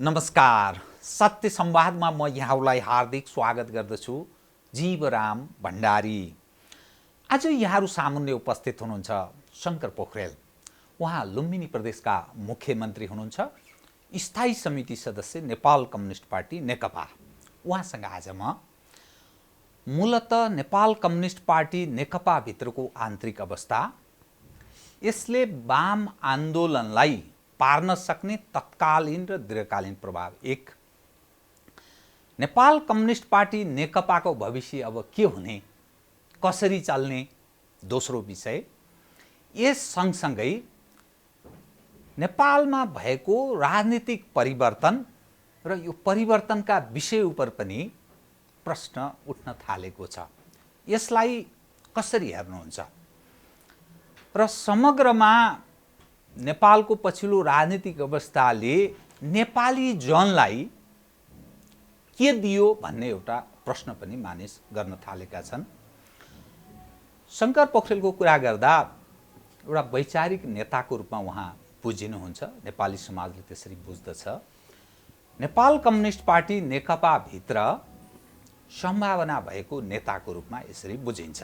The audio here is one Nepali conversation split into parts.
नमस्कार। सत्य संवादमा म यहाँलाई हार्दिक स्वागत गर्दछु। जीवराम भण्डारी। आज यहाँहरू सामुन्ने उपस्थित हुनुहुन्छ शङ्कर पोखरेल। उहाँ लुम्बिनी प्रदेशका मुख्यमन्त्री हुनुहुन्छ, स्थायी समिति सदस्य नेपाल कम्युनिस्ट पार्टी नेकपा। उहाँसँग आज म मूलतः नेपाल कम्युनिस्ट पार्टी नेकपा भित्रको आन्तरिक अवस्था, यसले वाम आन्दोलनलाई पार्न सक्ने तत्कालीन र दीर्घकालीन प्रभाव एक, नेपाल कम्युनिस्ट पार्टी नेकपाको भविष्य अब के हुने, कसरी चल्ने दोस्रो विषय, यस सँगसँगै नेपालमा भएको राजनीतिक परिवर्तन र यो परिवर्तनका विषय उप पनि प्रश्न उठ्न थालेको छ। यसलाई कसरी हेर्नुहुन्छ र समग्रमा नेपालको पछिल्लो राजनीतिक अवस्थाले नेपाली जनलाई के दियो भन्ने एउटा प्रश्न पनि मानिस गर्न थालेका छन्। शङ्कर पोखरेलको कुरा गर्दा एउटा वैचारिक नेताको रूपमा उहाँ बुझिनुहुन्छ, नेपाली समाजले त्यसरी बुझ्दछ। नेपाल कम्युनिस्ट पार्टी नेकपा भित्र सम्भावना भएको नेताको रूपमा यसरी बुझिन्छ।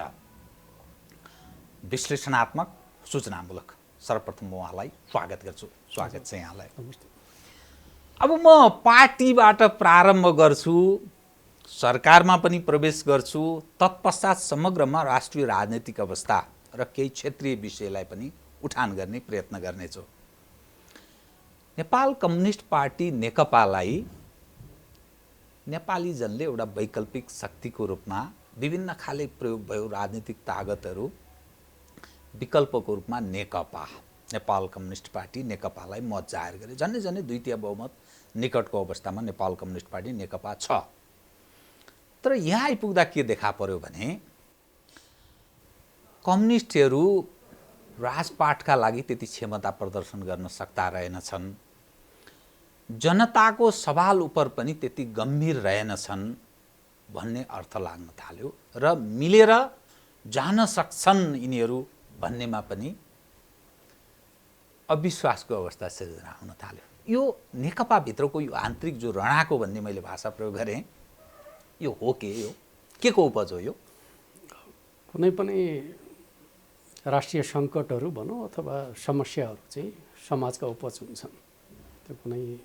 विश्लेषणात्मक सूचनामूलक सर्वप्रथम म उहाँलाई स्वागत गर्छु। स्वागत छ यहाँलाई। अब म पार्टीबाट प्रारम्भ गर्छु, सरकारमा पनि प्रवेश गर्छु, तत्पश्चात समग्रमा राष्ट्रिय राजनीतिक अवस्था र केही क्षेत्रीय विषयलाई पनि उठान गर्ने प्रयत्न गर्नेछु। नेपाल कम्युनिस्ट पार्टी नेकपालाई नेपाली जनले एउटा वैकल्पिक शक्तिको रूपमा विभिन्न खाले प्रयोग भयो राजनीतिक तागतहरू विकल्पको रूपमा नेकपा, नेपाल कम्युनिस्ट पार्टी नेकपालाई मत जाहेर गरे। झन्डै झन्डै 2/3 बहुमत निकटको अवस्थामा नेपाल कम्युनिस्ट पार्टी नेकपा छ। तर यहाँ आइपुग्दा के देखा पर्यो भने कम्युनिस्टहरू राजपाटका लागि त्यति क्षमता प्रदर्शन गर्न सक्दा रहेनछन्, जनताको सवाल उप पनि त्यति गम्भीर रहेनछन् भन्ने अर्थ लाग्न थाल्यो र मिलेर जान सक्छन् यिनीहरू भन्नेमा पनि अविश्वासको अवस्था सिर्जना हुन थाल्यो। यो नेकपा भित्रको यो आन्तरिक जो रणाको भन्ने मैले भाषा प्रयोग गरेँ, यो हो के को उपज हो? यो कुनै पनि राष्ट्रिय सङ्कटहरू भनौँ अथवा समस्याहरू चाहिँ समाजका उपज हुन्छन्। त्यो कुनै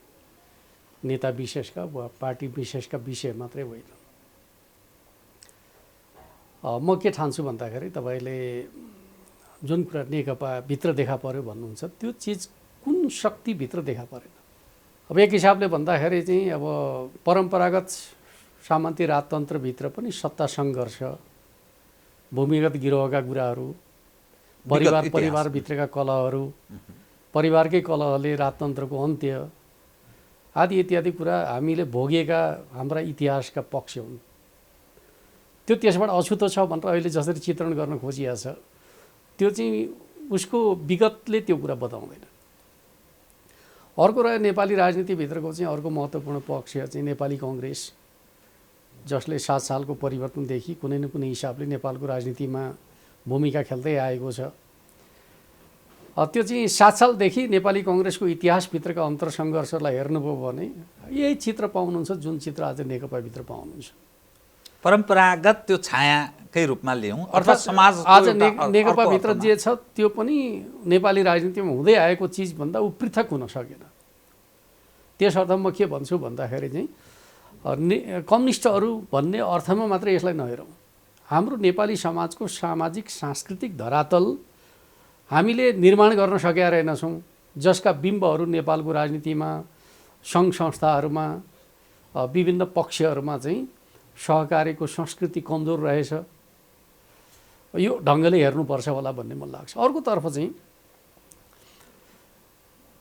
नेता विशेषका वा पार्टी विशेषका विषय मात्रै होइन। म के ठान्छु भन्दाखेरि तपाईँले जुन कुरा नेकपा भित्र देखा पर्यो भन्नुहुन्छ, त्यो चिज कुन शक्तिभित्र देखा परेन? अब एक हिसाबले भन्दाखेरि चाहिँ अब परम्परागत सामन्ती राजतन्त्रभित्र पनि सत्ता सङ्घर्ष, भूमिगत गिरोहका कुराहरू, परिवारभित्रका कलहहरू, परिवारकै कलहले राजतन्त्रको अन्त्य आदि इत्यादि कुरा हामीले भोगेका हाम्रा इतिहासका पक्ष हुन्। त्यो त्यसबाट अछुतो छ भनेर अहिले जसरी चित्रण गर्न खोजिएको छ, त्यो चाहिँ उसको विगतले त्यो कुरा बताउँदैन। अर्को रह्यो नेपाली राजनीतिभित्रको चाहिँ अर्को महत्त्वपूर्ण पक्ष चाहिँ नेपाली कङ्ग्रेस, जसले 7 सालको परिवर्तनदेखि कुनै न कुनै हिसाबले नेपालको राजनीतिमा भूमिका खेल्दै आएको छ। त्यो चाहिँ 7 सालदेखि नेपाली कङ्ग्रेसको इतिहासभित्रका अन्तरसङ्घर्षलाई हेर्नुभयो भने यही चित्र पाउनुहुन्छ जुन चित्र आज नेकपाभित्र पाउनुहुन्छ। परम्परागत त्यो छायाकै रूपमा ल्याउँ अर्थात् समाज आज नेकपाभित्र जे छ त्यो पनि नेपाली राजनीतिमा हुँदै आएको चिजभन्दा ऊ पृथक हुन सकेन। त्यसर्थ म के भन्छु भन्दाखेरि चाहिँ कम्युनिस्टहरू भन्ने अर्थमा मात्रै यसलाई नहेरौँ। हाम्रो नेपाली समाजको सामाजिक सांस्कृतिक धरातल हामीले निर्माण गर्न सकेका रहेनछौँ, जसका बिम्बहरू नेपालको राजनीतिमा, सङ्घ संस्थाहरूमा, विभिन्न पक्षहरूमा चाहिँ सहकारीको संस्कृति कमजोर रहेछ। यो ढङ्गले हेर्नुपर्छ होला भन्ने मलाई लाग्छ। अर्कोतर्फ चाहिँ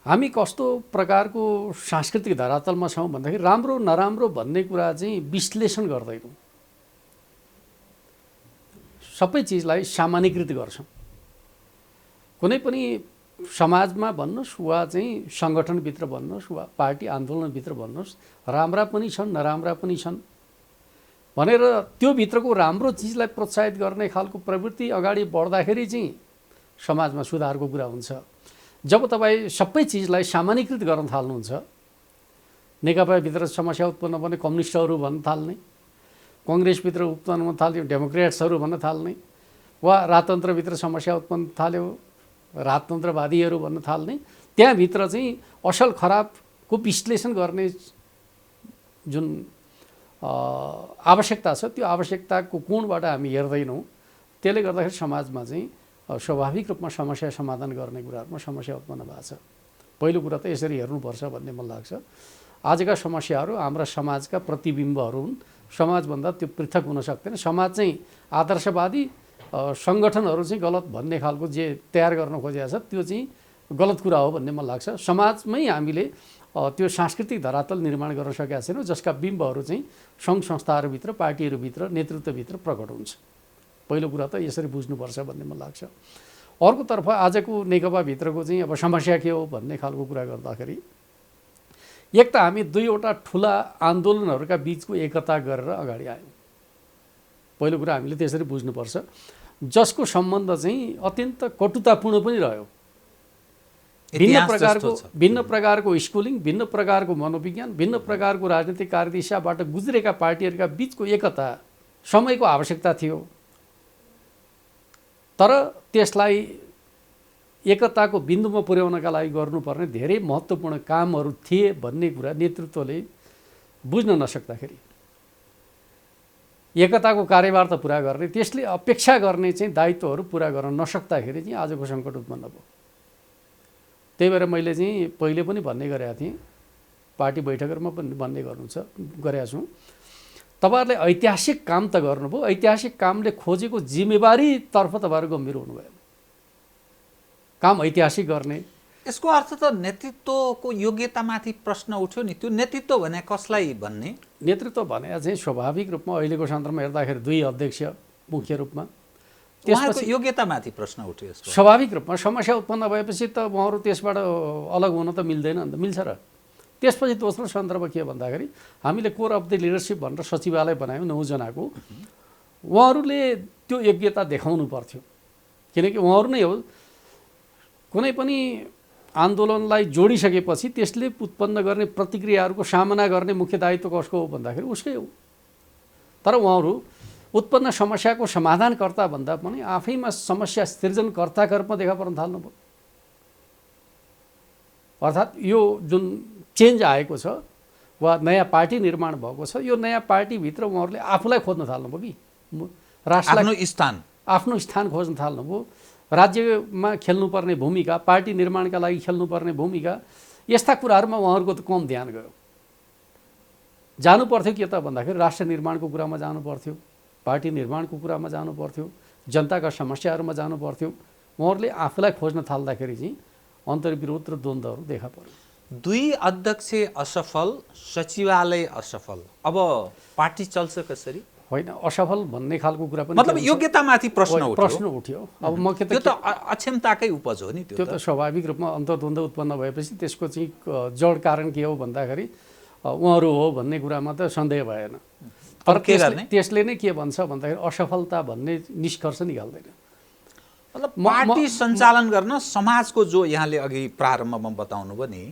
हामी कस्तो प्रकारको सांस्कृतिक धरातलमा छौँ भन्दाखेरि राम्रो नराम्रो भन्ने कुरा चाहिँ विश्लेषण गर्दैनौँ, सबै चिजलाई सामान्यकृत गर्छौँ। कुनै पनि समाजमा भन्नुहोस् वा चाहिँ सङ्गठनभित्र भन्नुहोस् वा पार्टी आन्दोलनभित्र भन्नुहोस्, राम्रा पनि छन् नराम्रा पनि छन् भनेर त्यो भित्रको राम्रो चिजलाई प्रोत्साहित गर्ने खालको प्रवृत्ति अगाडि बढ्दाखेरि चाहिँ समाजमा सुधारको कुरा हुन्छ। जब तपाईँ सबै चिजलाई सामान्यकृत गर्न थाल्नुहुन्छ, नेकपाभित्र समस्या उत्पन्न भने कम्युनिस्टहरू भन्न थाल्ने, कङ्ग्रेसभित्र उत्पन्न हुन थाल्यो डेमोक्रेट्सहरू भन्न थाल्ने, वा राजतन्त्रभित्र समस्या उत्पन्न थाल्यो राजतन्त्रवादीहरू भन्न थाल्ने। त्यहाँभित्र चाहिँ असल खराबको विश्लेषण गर्ने जुन आवश्यकता छ त्यो आवश्यकताको कोणबाट हामी हेर्दैनौँ। त्यसले गर्दाखेरि समाजमा चाहिँ स्वाभाविक रूपमा समस्या समाधान गर्ने कुराहरूमा समस्या उत्पन्न भएको छ। पहिलो कुरा त यसरी हेर्नुपर्छ भन्ने मलाई लाग्छ। आजका समस्याहरू हाम्रा समाजका प्रतिबिम्बहरू हुन्। समाजभन्दा त्यो पृथक हुन सक्दैन। समाज चाहिँ आदर्शवादी सङ्गठनहरू चाहिँ गलत भन्ने खालको जे तयार गर्न खोजेको छ त्यो चाहिँ गलत कुरा हो भन्ने मलाई लाग्छ। समाजमै हामीले त्यो सांस्कृतिक धरातल निर्माण गर्न सकेका छैनौँ जसका बिम्बहरू चाहिँ सङ्घ संस्थाहरूभित्र पार्टीहरूभित्र नेतृत्वभित्र प्रकट हुन्छ। पहिलो कुरा त यसरी बुझ्नुपर्छ भन्ने मलाई लाग्छ। अर्कोतर्फ आजको नेकपाभित्रको चाहिँ अब समस्या के हो भन्ने खालको कुरा गर्दाखेरि एक त हामी दुईवटा ठुला आन्दोलनहरूका बिचको एकता गरेर अगाडि आयौँ। पहिलो कुरा हामीले त्यसरी बुझ्नुपर्छ, जसको सम्बन्ध चाहिँ अत्यन्त कटुतापूर्ण पनि रह्यो। भिन्न प्रकारको स्कुलिङ, भिन्न प्रकारको मनोविज्ञान, भिन्न प्रकारको राजनीतिक कार्यदिशाबाट गुज्रेका पार्टीहरूका बिचको एकता समयको आवश्यकता थियो। तर त्यसलाई एकताको बिन्दुमा पुर्याउनका लागि गर्नुपर्ने धेरै महत्त्वपूर्ण कामहरू थिए भन्ने कुरा नेतृत्वले बुझ्न नसक्दाखेरि एकताको कार्यभार त पुरा गर्ने, त्यसले अपेक्षा गर्ने चाहिँ दायित्वहरू पुरा गर्न नसक्दाखेरि चाहिँ आजको सङ्कट उत्पन्न भयो। त्यही भएर मैले चाहिँ पहिले पनि भन्ने गरेका थिएँ, पार्टी बैठकहरूमा पनि भन्ने गरेका छौँ, तपाईँहरूले ऐतिहासिक काम त गर्नुभयो, ऐतिहासिक कामले खोजेको जिम्मेवारीतर्फ तपाईँहरू गम्भीर हुनुभयो। काम ऐतिहासिक गर्ने, यसको अर्थ त नेतृत्वको योग्यतामाथि प्रश्न उठ्यो नि। त्यो नेतृत्व भने कसलाई भन्ने? नेतृत्व भने चाहिँ स्वाभाविक रूपमा अहिलेको सन्दर्भमा हेर्दाखेरि दुई अध्यक्ष मुख्य रूपमा, त्यसपछि योग्यतामाथि प्रश्न उठ्यो। स्वाभाविक रूपमा समस्या उत्पन्न भएपछि त उहाँहरू त्यसबाट अलग हुन त मिल्दैन नि त, मिल्छ र? त्यसपछि दोस्रो सन्दर्भ के भन्दाखेरि हामीले कोर अफ द लिडरसिप भनेर सचिवालय बनायौँ 9 जनाको। उहाँहरूले त्यो योग्यता देखाउनु पर्थ्यो, किनकि उहाँहरू नै हो कुनै पनि आन्दोलनलाई जोडिसकेपछि त्यसले उत्पन्न गर्ने प्रतिक्रियाहरूको सामना गर्ने मुख्य दायित्व कसको हो भन्दाखेरि उसकै हो। तर उहाँहरू उत्पन्न समस्याको समाधानकर्ता भन्दा पनि आफैमा समस्या सृजनकर्ताका रूपमा देखा पर्न थाल्नुभयो। अर्थात् यो जुन चेन्ज आएको छ वा नयाँ पार्टी निर्माण भएको छ, यो नयाँ पार्टीभित्र उहाँहरूले आफूलाई खोज्न थाल्नुभयो कि राष्ट्रलाई आफ्नो स्थान खोज्न थाल्नुभयो। राज्यमा खेल्नुपर्ने भूमिका, पार्टी निर्माणका लागि खेल्नुपर्ने भूमिका, यस्ता कुराहरूमा उहाँहरूको त कम ध्यान गयो। जानु पर्थ्यो के त भन्दाखेरि राष्ट्र निर्माणको कुरामा जानु पर्थ्यो, पार्टी निर्माणको कुरामा जानु पर्थ्यो, जनताका समस्याहरूमा जानु पर्थ्यो। उहाँहरूले आफूलाई खोज्न थाल्दाखेरि चाहिँ अन्तर्विरोध र द्वन्द्वहरू देखा पर्यो। दुई अध्यक्ष असफल, सचिवालय असफल, अब पार्टी चल्छ कसरी? होइन, असफल भन्ने खालको कुरा पनि मतलब योग्यतामाथि प्रश्न उठ्यो। अब म के त्यो त अक्षमताकै उपज हो नि। त्यो त स्वाभाविक रूपमा अन्तर्द्वन्द्व उत्पन्न भएपछि त्यसको चाहिँ जड कारण के हो भन्दाखेरि उहाँहरू हो भन्ने कुरामा त सन्देह भएन। तर त्यसले नै के भन्छ भन्दाखेरि असफलता भन्ने निष्कर्ष निकाल्दैन। मतलब पार्टी सञ्चालन गर्न समाजको जो यहाँले अघि प्रारम्भमा बताउनु भयो नि,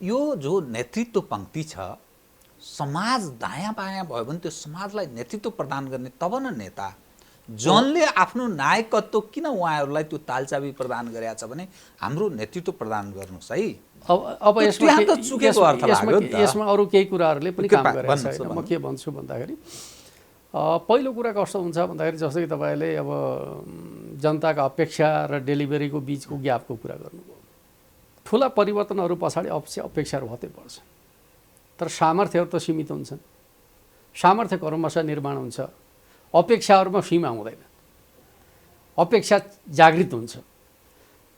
यो जो नेतृत्व पङ्क्ति छ, समाज दायाँ बायाँ भयो भने त्यो समाजलाई नेतृत्व प्रदान गर्ने तब न नेता। जनले आफ्नो नायकत्व किन उहाँहरूलाई त्यो तालचाबी प्रदान गरेका छ भने हाम्रो नेतृत्व प्रदान गर्नुहोस् है। अब यसमा अरू केही कुराहरूले पनि काम गरेको छ। म के भन्छु भन्दाखेरि पहिलो कुरा कस्तो हुन्छ भन्दाखेरि जस्तै कि तपाईँले अब जनताका अपेक्षा र डेलिभरीको बिचको ग्यापको कुरा गर्नुभयो। ठुला परिवर्तनहरू पछाडि अपेक्षाहरू हतै पर्छ, तर सामर्थ्यहरू त सीमित हुन्छन्। सामर्थ्य क्रमशः निर्माण हुन्छ, अपेक्षाहरूमा सीमा हुँदैन, अपेक्षा जागृत हुन्छ।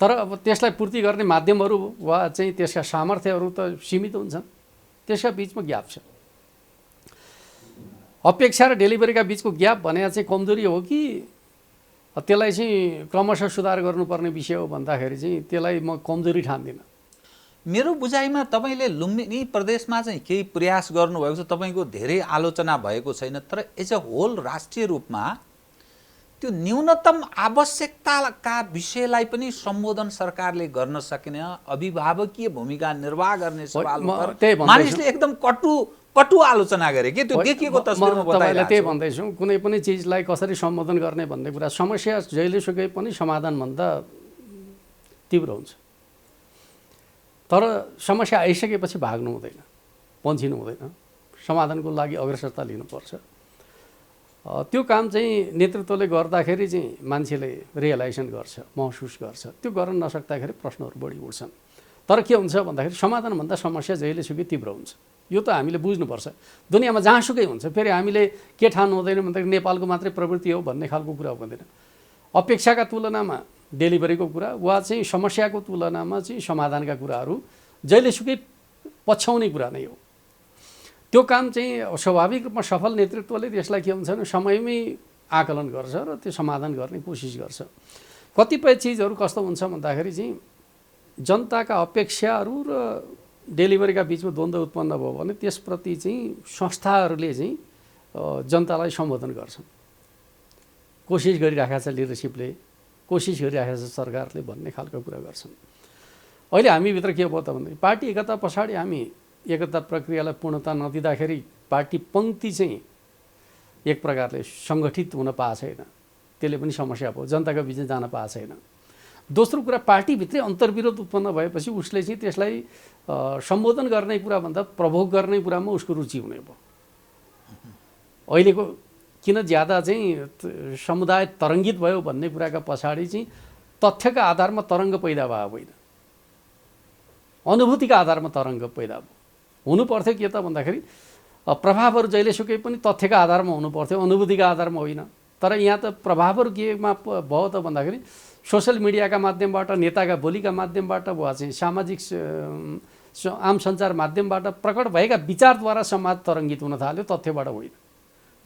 तर अब त्यसलाई पूर्ति गर्ने माध्यमहरू वा चाहिँ त्यसका सामर्थ्यहरू त सीमित हुन्छन्, त्यसका बिचमा ग्याप छ। अपेक्षा र डेलिभरीका बिचको ग्याप भने चाहिँ कमजोरी हो कि त्यसलाई चाहिँ क्रमशः सुधार गर्नुपर्ने विषय हो भन्दाखेरि चाहिँ त्यसलाई म कमजोरी ठान्दिनँ। मेरो बुझाइमा तपाईँले लुम्बिनी प्रदेशमा चाहिँ केही प्रयास गर्नुभएको छ, तपाईँको धेरै आलोचना भएको छैन, तर एज अ होल राष्ट्रिय रूपमा त्यो न्यूनतम आवश्यकताका विषयलाई पनि सम्बोधन सरकारले गर्न सकिने अभिभावकीय भूमिका निर्वाह गर्ने सवाल मानिसले एकदम कटु आलोचना गरे के त्यो देखिएको तस्बिरमा बताइरहेको छु। त्यही भन्दैछु, कुनै पनि चिजलाई कसरी सम्बोधन गर्ने भन्ने कुरा, समस्या जहिलेसुकै पनि समाधानभन्दा तीव्र हुन्छ, तर समस्या आइसकेपछि भाग्नु हुँदैन, पन्छिनु हुँदैन, समाधानको लागि अग्रसरता लिनुपर्छ। त्यो काम चाहिँ नेतृत्वले गर्दाखेरि चाहिँ मान्छेले रियलाइजेसन गर्छ, महसुस गर्छ। त्यो गर्न नसक्दाखेरि प्रश्नहरू बढी उठ्छन्। तर के हुन्छ भन्दाखेरि समाधानभन्दा समस्या जहिलेसुकै तीव्र हुन्छ, यो त हामीले बुझ्नुपर्छ। दुनियाँमा जहाँसुकै हुन्छ, फेरि हामीले के ठान्नु हुँदैन भन्दाखेरि नेपालको मात्रै प्रवृत्ति हो भन्ने खालको कुरा हुँदैन। अपेक्षाका तुलनामा डेलिभरीको कुरा वा चाहिँ समस्याको तुलनामा चाहिँ समाधानका कुराहरू जहिलेसुकै पछ्याउने कुरा नै हो। त्यो काम चाहिँ स्वाभाविक रूपमा सफल नेतृत्वले त्यसलाई के हुन्छ भने समयमै आकलन गर्छ र त्यो समाधान गर्ने कोसिस गर्छ। कतिपय चिजहरू कस्तो हुन्छ भन्दाखेरि चाहिँ जनताका अपेक्षाहरू र डेलिभरीका बिचमा द्वन्द्व उत्पन्न भयो भने त्यसप्रति चाहिँ संस्थाहरूले चाहिँ जनतालाई सम्बोधन गर्छन्, कोसिस गरिरहेको छ, लिडरसिपले कोसिस गरिरहेको छ, सरकारले भन्ने खालको कुरा गर्छन्। अहिले हामीभित्र के भयो त भन्दाखेरि पार्टी एकता पछाडि हामी एकता प्रक्रियालाई पूर्णता नदिँदाखेरि पार्टी पङ्क्ति चाहिँ एक प्रकारले सङ्गठित हुन पाएको छैन, त्यसले पनि समस्या भयो, जनताको बिचमा जान पाएको छैन। दोस्रो कुरा, पार्टीभित्रै अन्तर्विरोध उत्पन्न भएपछि उसले चाहिँ त्यसलाई सम्बोधन गर्ने कुराभन्दा प्रभोग गर्ने कुरामा उसको रुचि हुने भयो। अहिलेको किन ज्यादा चाहिँ समुदाय तरङ्गित भयो भन्ने कुराका पछाडि चाहिँ तथ्यका आधारमा तरङ्ग पैदा भयो होइन, अनुभूतिका आधारमा तरङ्ग पैदा भयो। हुनुपर्थ्यो के त भन्दाखेरि प्रभावहरू जहिलेसुकै पनि तथ्यका आधारमा हुनुपर्थ्यो, अनुभूतिका आधारमा होइन। तर यहाँ त प्रभावहरू केमा भयो त भन्दाखेरि सोसियल मिडियाका माध्यमबाट, नेताका बोलीका माध्यमबाट वा चाहिँ सामाजिक आम सञ्चार माध्यमबाट प्रकट भएका विचारद्वारा समाज तरङ्गित हुन थाल्यो, तथ्यबाट होइन।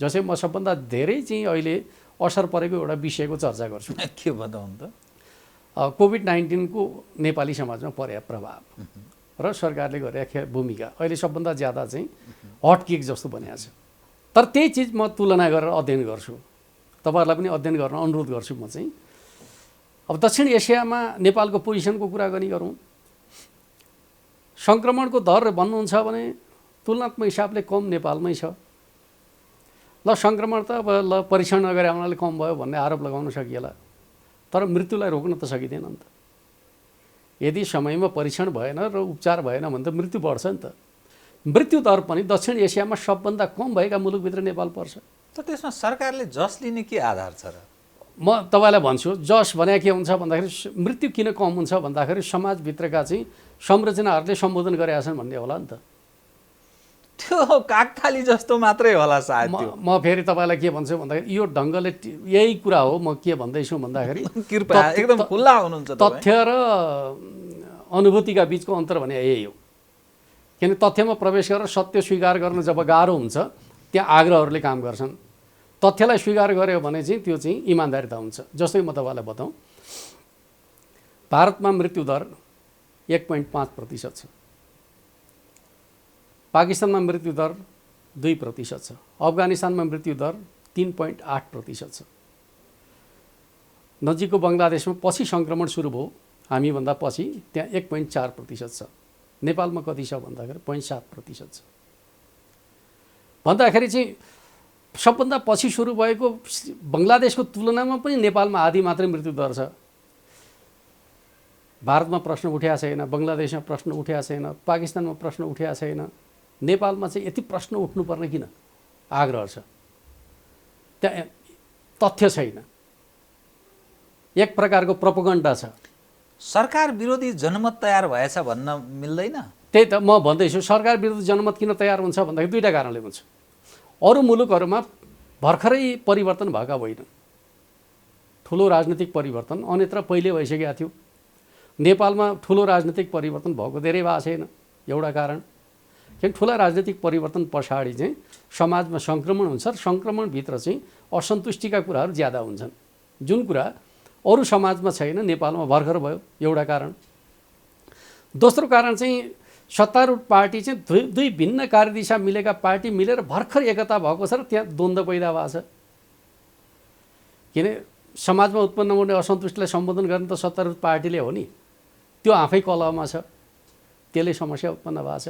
जसै म सबभन्दा धेरै चाहिँ अहिले असर परेको एउटा विषयको चर्चा गर्छु। के बताउनु त? कोभिड-19 को नेपाली समाजमा परेको प्रभाव र सरकारले गरेको भूमिका अहिले सबभन्दा ज्यादा चाहिँ हट केक जस्तो बनिएको छ। तर त्यही चिज म तुलना गरेर अध्ययन गर्छु, तपाईँहरूलाई पनि अध्ययन गर्न अनुरोध गर्छु। म चाहिँ अब दक्षिण एसियामा नेपालको पोजिसनको कुरा गरौँ। सङ्क्रमणको दर भन्नुहुन्छ भने तुलनात्मक हिसाबले कम नेपालमै छ। ल सङ्क्रमण त अब ल परीक्षण नगरे हुनाले कम भयो भन्ने आरोप लगाउन सकिएला, तर मृत्युलाई रोक्न त सकिँदैन नि त। यदि समयमा परीक्षण भएन र उपचार भएन भने त मृत्यु बढ्छ नि त। मृत्यु दर पनि दक्षिण एसियामा सबभन्दा कम भएका मुलुकभित्र नेपाल पर्छ। त त्यसमा सरकारले जस लिने के आधार छ र? म तपाईँलाई भन्छु, जस भने के हुन्छ भन्दाखेरि मृत्यु किन कम हुन्छ भन्दाखेरि समाजभित्रका चाहिँ संरचनाहरूले सम्बोधन गरेका छन् भन्ने होला नि त। त्यो काकताली जस्तो मात्रै होला सायद। म फेरि तपाईँलाई के भन्छु भन्दाखेरि यो ढङ्गले यही कुरा हो। म के भन्दैछु भन्दाखेरि कृपया एकदम खुल्ला हुनुहुन्छ। तथ्य र अनुभूतिका बिचको अन्तर भने यही हो। किन तथ्यमा प्रवेश गरेर सत्य स्वीकार गर्न जब गाह्रो हुन्छ त्यहाँ आग्रहहरूले काम गर्छन्। तथ्यलाई स्वीकार गर्यो भने चाहिँ त्यो चाहिँ इमान्दारिता हुन्छ। जस्तै म तपाईँलाई बताउँ, भारतमा मृत्यु दर 1.5% छ, पाकिस्तानमा मृत्यु दर 2% छ, अफगानिस्तानमा मृत्यु दर 3.8% छ। नजिकको बङ्गलादेशमा पछि सङ्क्रमण सुरु भयो हामीभन्दा पछि, त्यहाँ 1.4% छ। नेपालमा कति छ भन्दाखेरि 0.7% छ। भन्दाखेरि चाहिँ सबभन्दा पछि सुरु भएको बङ्गलादेशको तुलनामा पनि नेपालमा आधी मात्रै मृत्यु दर छ। भारतमा प्रश्न उठेको छैन, बङ्गलादेशमा प्रश्न उठेको छैन, पाकिस्तानमा प्रश्न उठेको छैन। नेपालमा चाहिँ यति प्रश्न उठ्नुपर्ने किन आग्रह छ? त्यहाँ तथ्य छैन, एक प्रकारको प्रोपोगन्डा छ। सरकार विरोधी जनमत तयार भएछ भन्न मिल्दैन। त्यही त म भन्दैछु, सरकार विरुद्ध जनमत किन तयार हुन्छ भन्दाखेरि दुईवटा कारणले हुन्छ। अरू मुलुकहरूमा भर्खरै परिवर्तन भएका होइनन्, ठुलो राजनीतिक परिवर्तन अन्यत्र पहिले भइसकेको थियो। नेपालमा ठुलो राजनीतिक परिवर्तन भएको धेरै भएको छैन। एउटा कारण किन ठुला राजनीतिक परिवर्तन पछाडि चाहिँ समाजमा सङ्क्रमण हुन्छ र सङ्क्रमणभित्र चाहिँ असन्तुष्टिका कुराहरू ज्यादा हुन्छन्, जुन कुरा अरू समाजमा छैन, नेपालमा भर्खर भयो। एउटा कारण। दोस्रो कारण चाहिँ सत्तारूढ पार्टी चाहिँ दुई भिन्न कार्यदिशा मिलेका पार्टी मिलेर भर्खर एकता भएको छ र त्यहाँ द्वन्द्व पैदा भएको छ। किन समाजमा उत्पन्न हुने असन्तुष्टिलाई सम्बोधन गर्ने त सत्तारूढ पार्टीले हो नि, त्यो आफै कलहमा छ, त्यसले समस्या उत्पन्न भएको छ।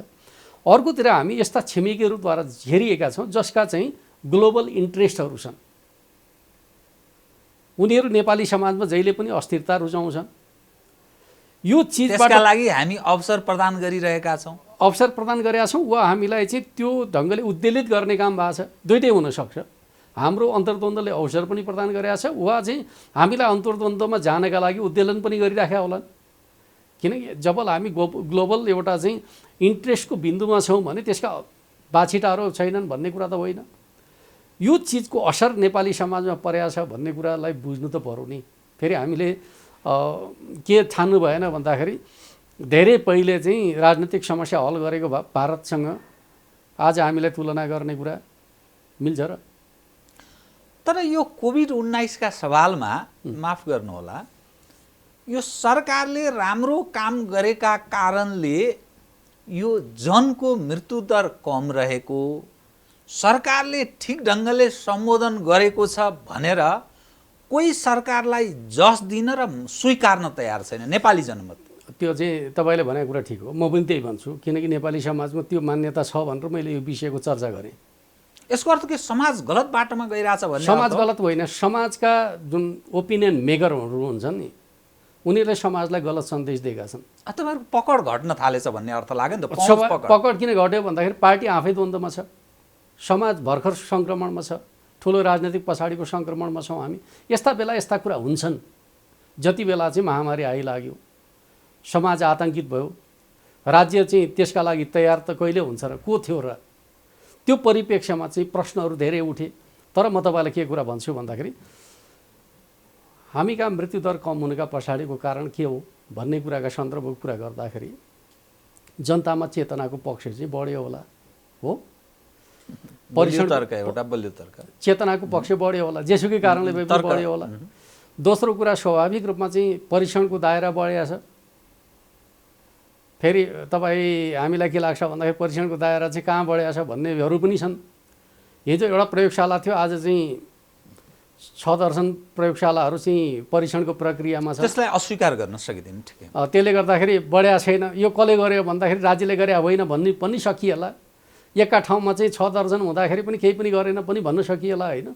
अर्कोतिर हामी यस्ता छिमेकीहरूद्वारा घेरिएका छौँ जसका चाहिँ ग्लोबल इन्ट्रेस्टहरू छन्। उनीहरू नेपाली समाजमा जहिले पनि अस्थिरता रुचाउँछन्। यो चिजबाट त्यसका लागि हामी अवसर प्रदान गरिरहेका छौँ। अवसर प्रदान गरेका छौँ वा हामीलाई चाहिँ त्यो ढङ्गले उद्वेलित गर्ने काम भएको छ। दुइटै हुनसक्छ। हाम्रो अन्तर्द्वन्द्वले अवसर पनि प्रदान गरेका छ वा चाहिँ हामीलाई अन्तर्द्वन्द्वमा जानका लागि उद्वेलन पनि गरिराखेका होलान्। किनकि जब हामी ग्लोबल एउटा चाहिँ इन्ट्रेस्टको बिन्दुमा छौँ भने त्यसका बाछिटाहरू छैनन् भन्ने कुरा त होइन। यो चिजको असर नेपाली समाजमा परेको छ भन्ने कुरालाई बुझ्नु त पर्यो नि। फेरि हामीले के ठान्नु भएन भन्दाखेरि धेरै पहिले चाहिँ राजनीतिक समस्या हल गरेको भारतसँग आज हामीलाई तुलना गर्ने कुरा मिल्छ र? तर यो कोभिड-19 का सवालमा माफ गर्नुहोला, यो सरकारले राम्रो काम गरेका कारणले यो जनको मृत्युदर कम रहेको, सरकारले ठिक ढङ्गले सम्बोधन गरेको छ भनेर कोही सरकारलाई जस दिन र स्वीकार्न तयार छैन नेपाली जनमत। त्यो चाहिँ तपाईँले भनेको कुरा ठिक हो, म पनि त्यही भन्छु। किनकि नेपाली समाजमा त्यो मान्यता छ भनेर मैले यो विषयको चर्चा गरेँ। यसको अर्थ के समाज गलत बाटोमा गइरहेछ भन्ने? समाज गलत होइन, समाजका जुन ओपिनियन मेकरहरू हुन्छन् नि उनीहरूले समाजलाई गलत सन्देश दिएका छन्। तपाईँहरूको पकड घट्न थालेछ भन्ने अर्थ लाग्यो नि त। पकड किन घट्यो भन्दाखेरि पार्टी आफै द्वन्द्वमा छ, समाज भर्खर सङ्क्रमणमा छ, ठुलो राजनैतिक पछाडिको सङ्क्रमणमा छौँ हामी। यस्ता बेला यस्ता कुरा हुन्छन्। जति बेला चाहिँ महामारी आइलाग्यो, समाज आतङ्कित भयो, राज्य चाहिँ त्यसका लागि तयार त कहिले हुन्छ र, को थियो र? त्यो परिप्रेक्ष्यमा चाहिँ प्रश्नहरू धेरै उठे। तर म तपाईँलाई के कुरा भन्छु भन्दाखेरि हामी कहाँ मृत्युदर कम हुनुका पछाडिको कारण के हो भन्ने कुराका सन्दर्भको कुरा गर्दाखेरि जनतामा चेतनाको पक्ष चाहिँ बढ्यो होला। हो, चेतनाको पक्ष बढ्यो होला, जेसुकै कारणले बढ्यो होला। दोस्रो कुरा स्वाभाविक रूपमा चाहिँ परीक्षणको दायरा बढेको छ। फेरि तपाईँ हामीलाई के लाग्छ भन्दाखेरि परीक्षणको दायरा चाहिँ कहाँ बढेको छ भन्नेहरू पनि छन्। हिजो एउटा प्रयोगशाला थियो, आज चाहिँ 6 दर्जन प्रयोगशालाहरू चाहिँ परीक्षणको प्रक्रियामा छ। त्यसलाई अस्वीकार गर्न सकिँदैन। ठिकै, त्यसले गर्दाखेरि बढेको छैन। यो कसले गर्यो भन्दाखेरि राज्यले गरे होइन भन्ने पनि सकिएला। एका ठाउँमा चाहिँ 6 दर्जन हुँदाखेरि पनि केही पनि गरेन पनि भन्न सकिएला होइन।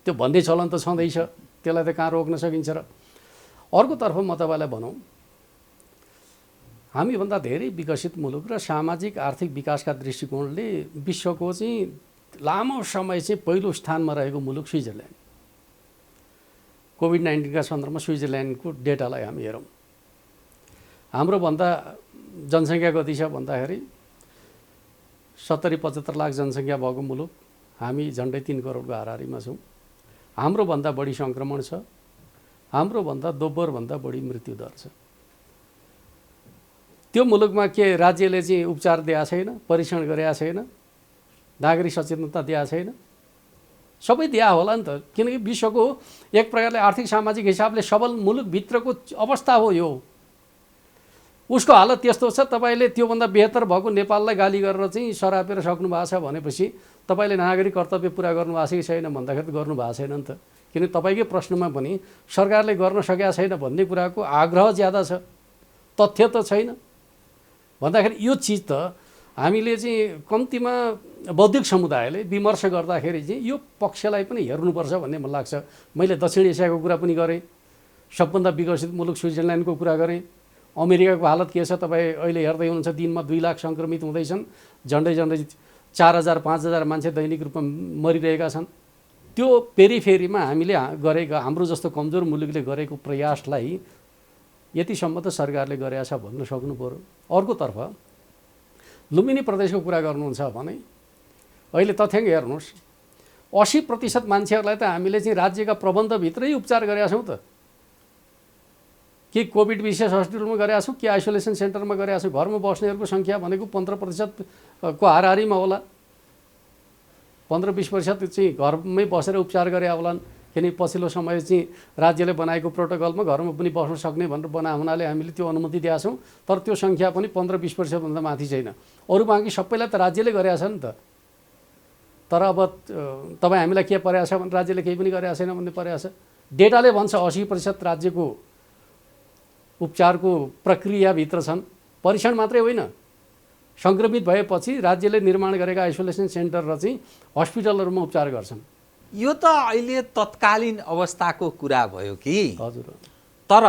त्यो भन्दै चलन त छँदैछ, त्यसलाई त कहाँ रोक्न सकिन्छ र? अर्कोतर्फ म तपाईँलाई भनौँ, हामीभन्दा धेरै विकसित मुलुक र सामाजिक आर्थिक विकासका दृष्टिकोणले विश्वको चाहिँ लामो समय चाहिँ पहिलो स्थानमा रहेको मुलुक स्विजरल्यान्ड। कोभिड-19 का सन्दर्भमा स्विजरल्यान्डको डेटालाई हामी हेरौँ। हाम्रोभन्दा जनसङ्ख्या कति छ भन्दाखेरि 70-75 लाख जनसङ्ख्या भएको मुलुक, हामी झन्डै 3 करोडको हाराहारीमा छौँ। हाम्रोभन्दा बढी सङ्क्रमण छ, हाम्रोभन्दा दोब्बरभन्दा बढी मृत्युदर छ। त्यो मुलुकमा के राज्यले चाहिँ उपचार दिएको छैन, परीक्षण गरेका छैन, नागरिक सचेतनता दिएको छैन? सबै दिया होला नि त। किनकि विश्वको एक प्रकारले आर्थिक सामाजिक हिसाबले सबल मुलुकभित्रको अवस्था हो यो। उसको हालत त्यस्तो छ। तपाईँले त्योभन्दा बेहतर भएको नेपाललाई गाली गरेर चाहिँ सरापेर सक्नु भएको छ भनेपछि तपाईँले नागरिक कर्तव्य पुरा गर्नु भएको छ कि छैन भन्दाखेरि त गर्नु भएको छैन नि त। किन तपाईँकै प्रश्नमा पनि सरकारले गर्न सकेका छैन भन्ने कुराको आग्रह ज्यादा छ, तथ्य त छैन भन्दाखेरि यो चिज त हामीले चाहिँ कम्तीमा बौद्धिक समुदायले विमर्श गर्दाखेरि चाहिँ यो पक्षलाई पनि हेर्नुपर्छ भन्ने मलाई लाग्छ। मैले दक्षिण एसियाको कुरा पनि गरेँ, सबभन्दा विकसित मुलुक स्विजरल्यान्डको कुरा गरेँ। अमेरिकाको हालत के छ तपाईँ अहिले हेर्दै हुनुहुन्छ, दिनमा 2 लाख सङ्क्रमित हुँदैछन्, झन्डै 4000-5000 मान्छे दैनिक रूपमा मरिरहेका छन्। त्यो पेरिफेरीमा हामीले गरेको, हाम्रो जस्तो कमजोर मुलुकले गरेको प्रयासलाई यतिसम्म त सरकारले गरेका छ भन्न सक्नु पर्यो। अर्कोतर्फ लुम्बिनी प्रदेशको कुरा गर्नुहुन्छ भने अहिले तथ्याङ्क हेर्नुहोस्, 80% मान्छेहरूलाई त हामीले चाहिँ राज्यका प्रबन्धभित्रै उपचार गरेका छौँ त। कि कोभिड विशेष हस्पिटलमा गरेका छौँ, कि आइसोलेसन सेन्टरमा गरेका छौँ। घरमा बस्नेहरूको सङ्ख्या भनेको 15% को हाराहारीमा होला। 15-20% चाहिँ घरमै बसेर उपचार गरे होलान्। किनकि पछिल्लो समय चाहिँ राज्यले बनाएको प्रोटोकलमा घरमा पनि बस्न सक्ने भनेर हुनाले हामीले त्यो अनुमति दिएका छौँ। तर त्यो सङ्ख्या पनि 15-20% भन्दा माथि छैन। अरू बाँकी सबैलाई त राज्यले गरेका छ नि त। तर अब तपाईँ हामीलाई के परेको छ भने राज्यले केही पनि गरेका छैन भन्ने परेको छ। डेटाले भन्छ 80% राज्यको उपचारको प्रक्रियाभित्र छन्। परीक्षण मात्रै होइन, सङ्क्रमित भएपछि राज्यले निर्माण गरेका आइसोलेसन सेन्टर र चाहिँ हस्पिटलहरूमा उपचार गर्छन्। यो त अहिले तत्कालीन अवस्थाको कुरा भयो कि, हजुर, तर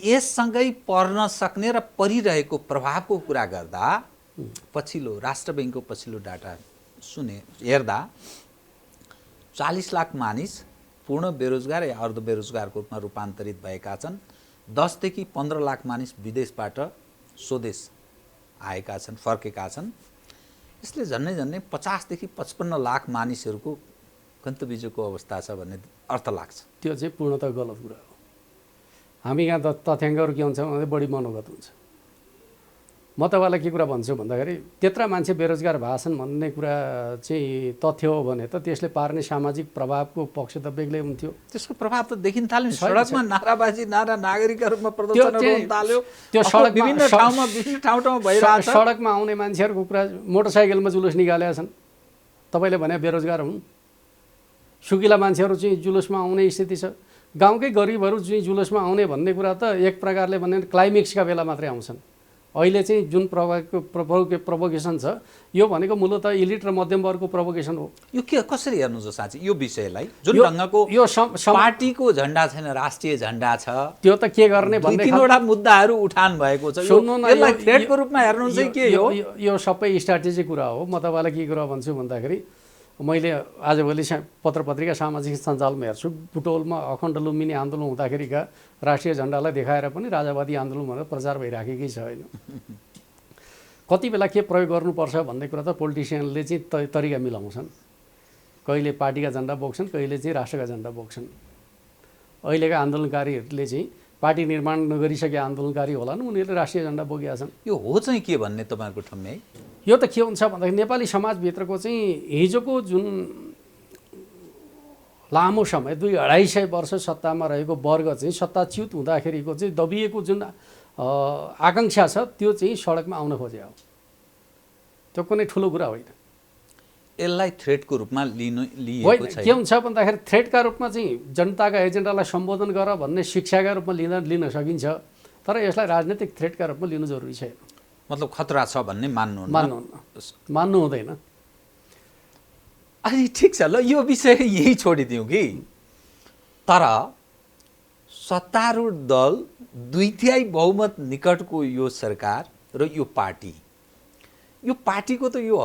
यससँगै पर्न सक्ने र परिरहेको प्रभावको कुरा गर्दा पछिल्लो राष्ट्र बैङ्कको पछिल्लो डाटा हेर्दा 40 लाख मानिस पूर्ण बेरोजगार या अर्ध बेरोजगारको रूपमा रूपान्तरित भएका छन्। 10 देखि 15 लाख मानिस विदेशबाट स्वदेश आएका छन्, फर्केका छन्। यसले झन्डै 50 देखि 55 लाख मानिसहरूको गन्तव्यको अवस्था छ भन्ने अर्थ लाग्छ। त्यो चाहिँ पूर्णतः गलत कुरा हो। हामी यहाँ तथ्याङ्कहरू के हुन्छ भने बढी मनोगत हुन्छ। म तपाईँलाई के कुरा भन्छु भन्दाखेरि त्यत्रा मान्छे बेरोजगार भएछन् भन्ने कुरा चाहिँ तथ्य हो भने त त्यसले पार्ने सामाजिक प्रभावको पक्ष त बेग्लै हुन्थ्यो। त्यसको प्रभाव त देखिन थाल्यो। सडकमा नाराबाजी, नागरिकका रूपमा प्रदर्शनहरू हुन थाल्यो। त्यो सडक विभिन्न ठाउँमा भइरहेको छ। सडकमा आउने मान्छेहरूको कुरा, मोटरसाइकलमा जुलुस निकालेका छन्। तपाईँले भने बेरोजगार हुन्। सुकिला मान्छेहरू चाहिँ जुलुसमा आउने स्थिति छ। गाउँकै गरिबहरू चाहिँ जुलुसमा आउने भन्ने कुरा त एक प्रकारले भने क्लाइमेक्सका बेला मात्रै आउँछन्। अहिले चाहिँ जुन प्रोभोकेसन छ यो भनेको मूलतः इलिट र मध्यम वर्गको प्रोभोकेसन हो। यो कसरी हेर्नुहुन्छ साँच्चै यो विषयलाई? जुन ढङ्गको यो पार्टीको झन्डा छैन, राष्ट्रिय झन्डा छ। त्यो त के गर्ने भन्ने 3-4 मुद्दाहरू उठान भएको छ। यसलाई थ्रेटको रूपमा हेर्नुहुन्छ के हो? यो सबै स्ट्राटेजिक कुरा हो। म तपाईँलाई के कुरा भन्छु भन्दाखेरि मैले आजभोलि पत्र पत्रिका सामाजिक सञ्जालमा हेर्छु, बुटोलमा अखण्ड लुम्बिनी आन्दोलन हुँदाखेरिका राष्ट्रिय झन्डालाई देखाएर पनि राजावादी आन्दोलन भनेर प्रचार भइराखेकै छ होइन। कति बेला के प्रयोग गर्नुपर्छ भन्ने कुरा त पोलिटिसियनले चाहिँ तरिका मिलाउँछन्। कहिले पार्टीका झन्डा बोक्छन्, कहिले चाहिँ राष्ट्रका झन्डा बोक्छन्। अहिलेका आन्दोलनकारीहरूले चाहिँ पार्टी निर्माण नगरिसके आन्दोलनकारी होलान्, उनीहरूले राष्ट्रिय झन्डा बोकेका छन्। यो हो चाहिँ के भन्ने तपाईँहरूको ठम्याइ? यो त के हुन्छ भन्दाखेरि नेपाली समाजभित्रको चाहिँ हिजोको जुन लामो समय 200-250 वर्ष सत्तामा रहेको वर्ग चाहिँ सत्ताच्युत हुँदाखेरिको चाहिँ दबिएको जुन आकाङ्क्षा छ त्यो चाहिँ सडकमा आउन खोजे हो। त्यो कुनै ठुलो कुरा होइन। यसलाई थ्रेटको रूपमा लिएको छ। के हुन्छ भन्दाखेरि थ्रेटका रूपमा चाहिँ जनताका एजेन्डालाई सम्बोधन गर भन्ने शिक्षाका रूपमा लिन सकिन्छ, तर यसलाई राजनीतिक थ्रेटका रूपमा लिनु जरुरी छैन। मतलब खतरा छ भन्ने मान्नु हुँदैन। अनि ठिक छ, ल यो विषय यही छोडिदिउँ कि, तर सत्तारूढ दल 2/3 बहुमत निकटको यो सरकार र यो पार्टीको त यो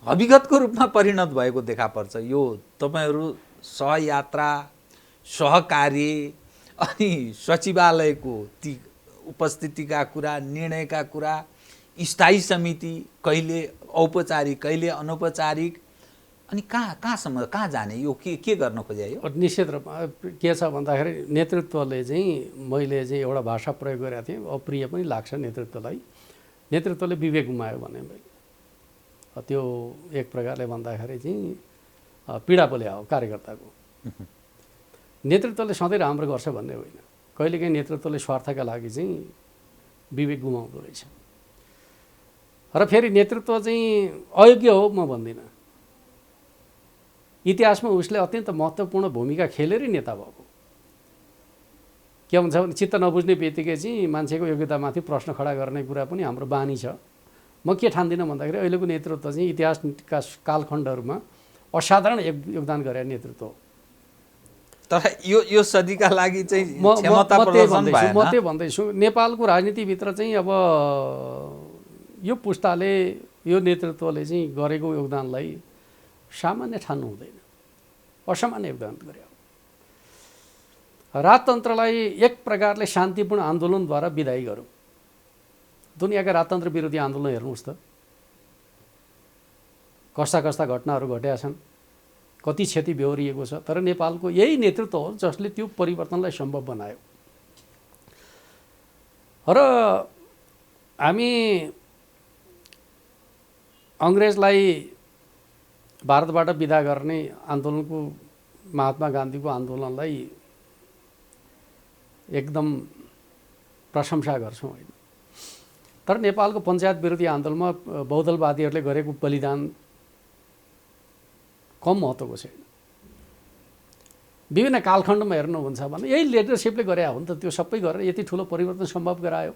हविगतको रूपमा परिणत भएको देखा पर्छ। यो तपाईँहरू सहयात्रा, सहकार्य अनि सचिवालयको ती उपस्थितिका कुरा, निर्णयका कुरा, स्थायी समिति, कहिले औपचारिक कहिले अनौपचारिक, अनि कहाँसम्म कहाँ जाने? यो के गर्न खोजे? यो निश्चित रूपमा के छ भन्दाखेरि नेतृत्वले चाहिँ, मैले चाहिँ एउटा भाषा प्रयोग गरेको थिएँ, अप्रिय पनि लाग्छ नेतृत्वलाई। नेतृत्वले विवेक गुमायो भने त्यो एक प्रकारले भन्दाखेरि चाहिँ पीडा पो ल्यायो कार्यकर्ताको। नेतृत्वले सधैँ राम्रो गर्छ भन्ने होइन, कहिलेकाहीँ नेतृत्वले स्वार्थका लागि चाहिँ विवेक गुमाउँदो रहेछ। र फेरि नेतृत्व चाहिँ अयोग्य हो म भन्दिनँ। इतिहासमा उसले अत्यन्त महत्त्वपूर्ण भूमिका खेलेरै नेता भएको। के हुन्छ भने चित्त नबुझ्ने बित्तिकै चाहिँ मान्छेको योग्यतामाथि प्रश्न खडा गर्ने कुरा पनि हाम्रो बानी छ। म के ठान्दिनँ भन्दाखेरि अहिलेको नेतृत्व चाहिँ इतिहासका कालखण्डहरूमा असाधारण योगदान गरे नेतृत्व हो। तर यो सदीका लागि चाहिँ क्षमता प्रदर्शन भएन। म त्यही भन्दैछु, नेपालको राजनीतिभित्र चाहिँ अब यो पुस्ताले, यो नेतृत्वले चाहिँ गरेको योगदानलाई सामान्य ठान्नु हुँदैन, असामान्य योगदान गरे। राजतन्त्रलाई एक प्रकारले शान्तिपूर्ण आन्दोलनद्वारा विदायी गरौँ। दुनियाँका राजतन्त्र विरोधी आन्दोलन हेर्नुहोस् त, कस्ता कस्ता घटनाहरू घटेका छन्, कति क्षति बेहोरिएको छ। तर नेपालको यही नेतृत्व हो जसले त्यो परिवर्तनलाई सम्भव बनायो। र हामी अङ्ग्रेजलाई भारतबाट विदा गर्ने आन्दोलनको, महात्मा गान्धीको आन्दोलनलाई एकदम प्रशंसा गर्छौँ होइन। तर नेपालको पञ्चायत विरोधी आन्दोलनमा बहुदलवादीहरूले गरेको बलिदान कम महत्त्वको छैन। विभिन्न कालखण्डमा हेर्नुहुन्छ भने यही लिडरसिपले गरे हो नि त। त्यो सबै गरेर यति ठुलो परिवर्तन सम्भव गरायो।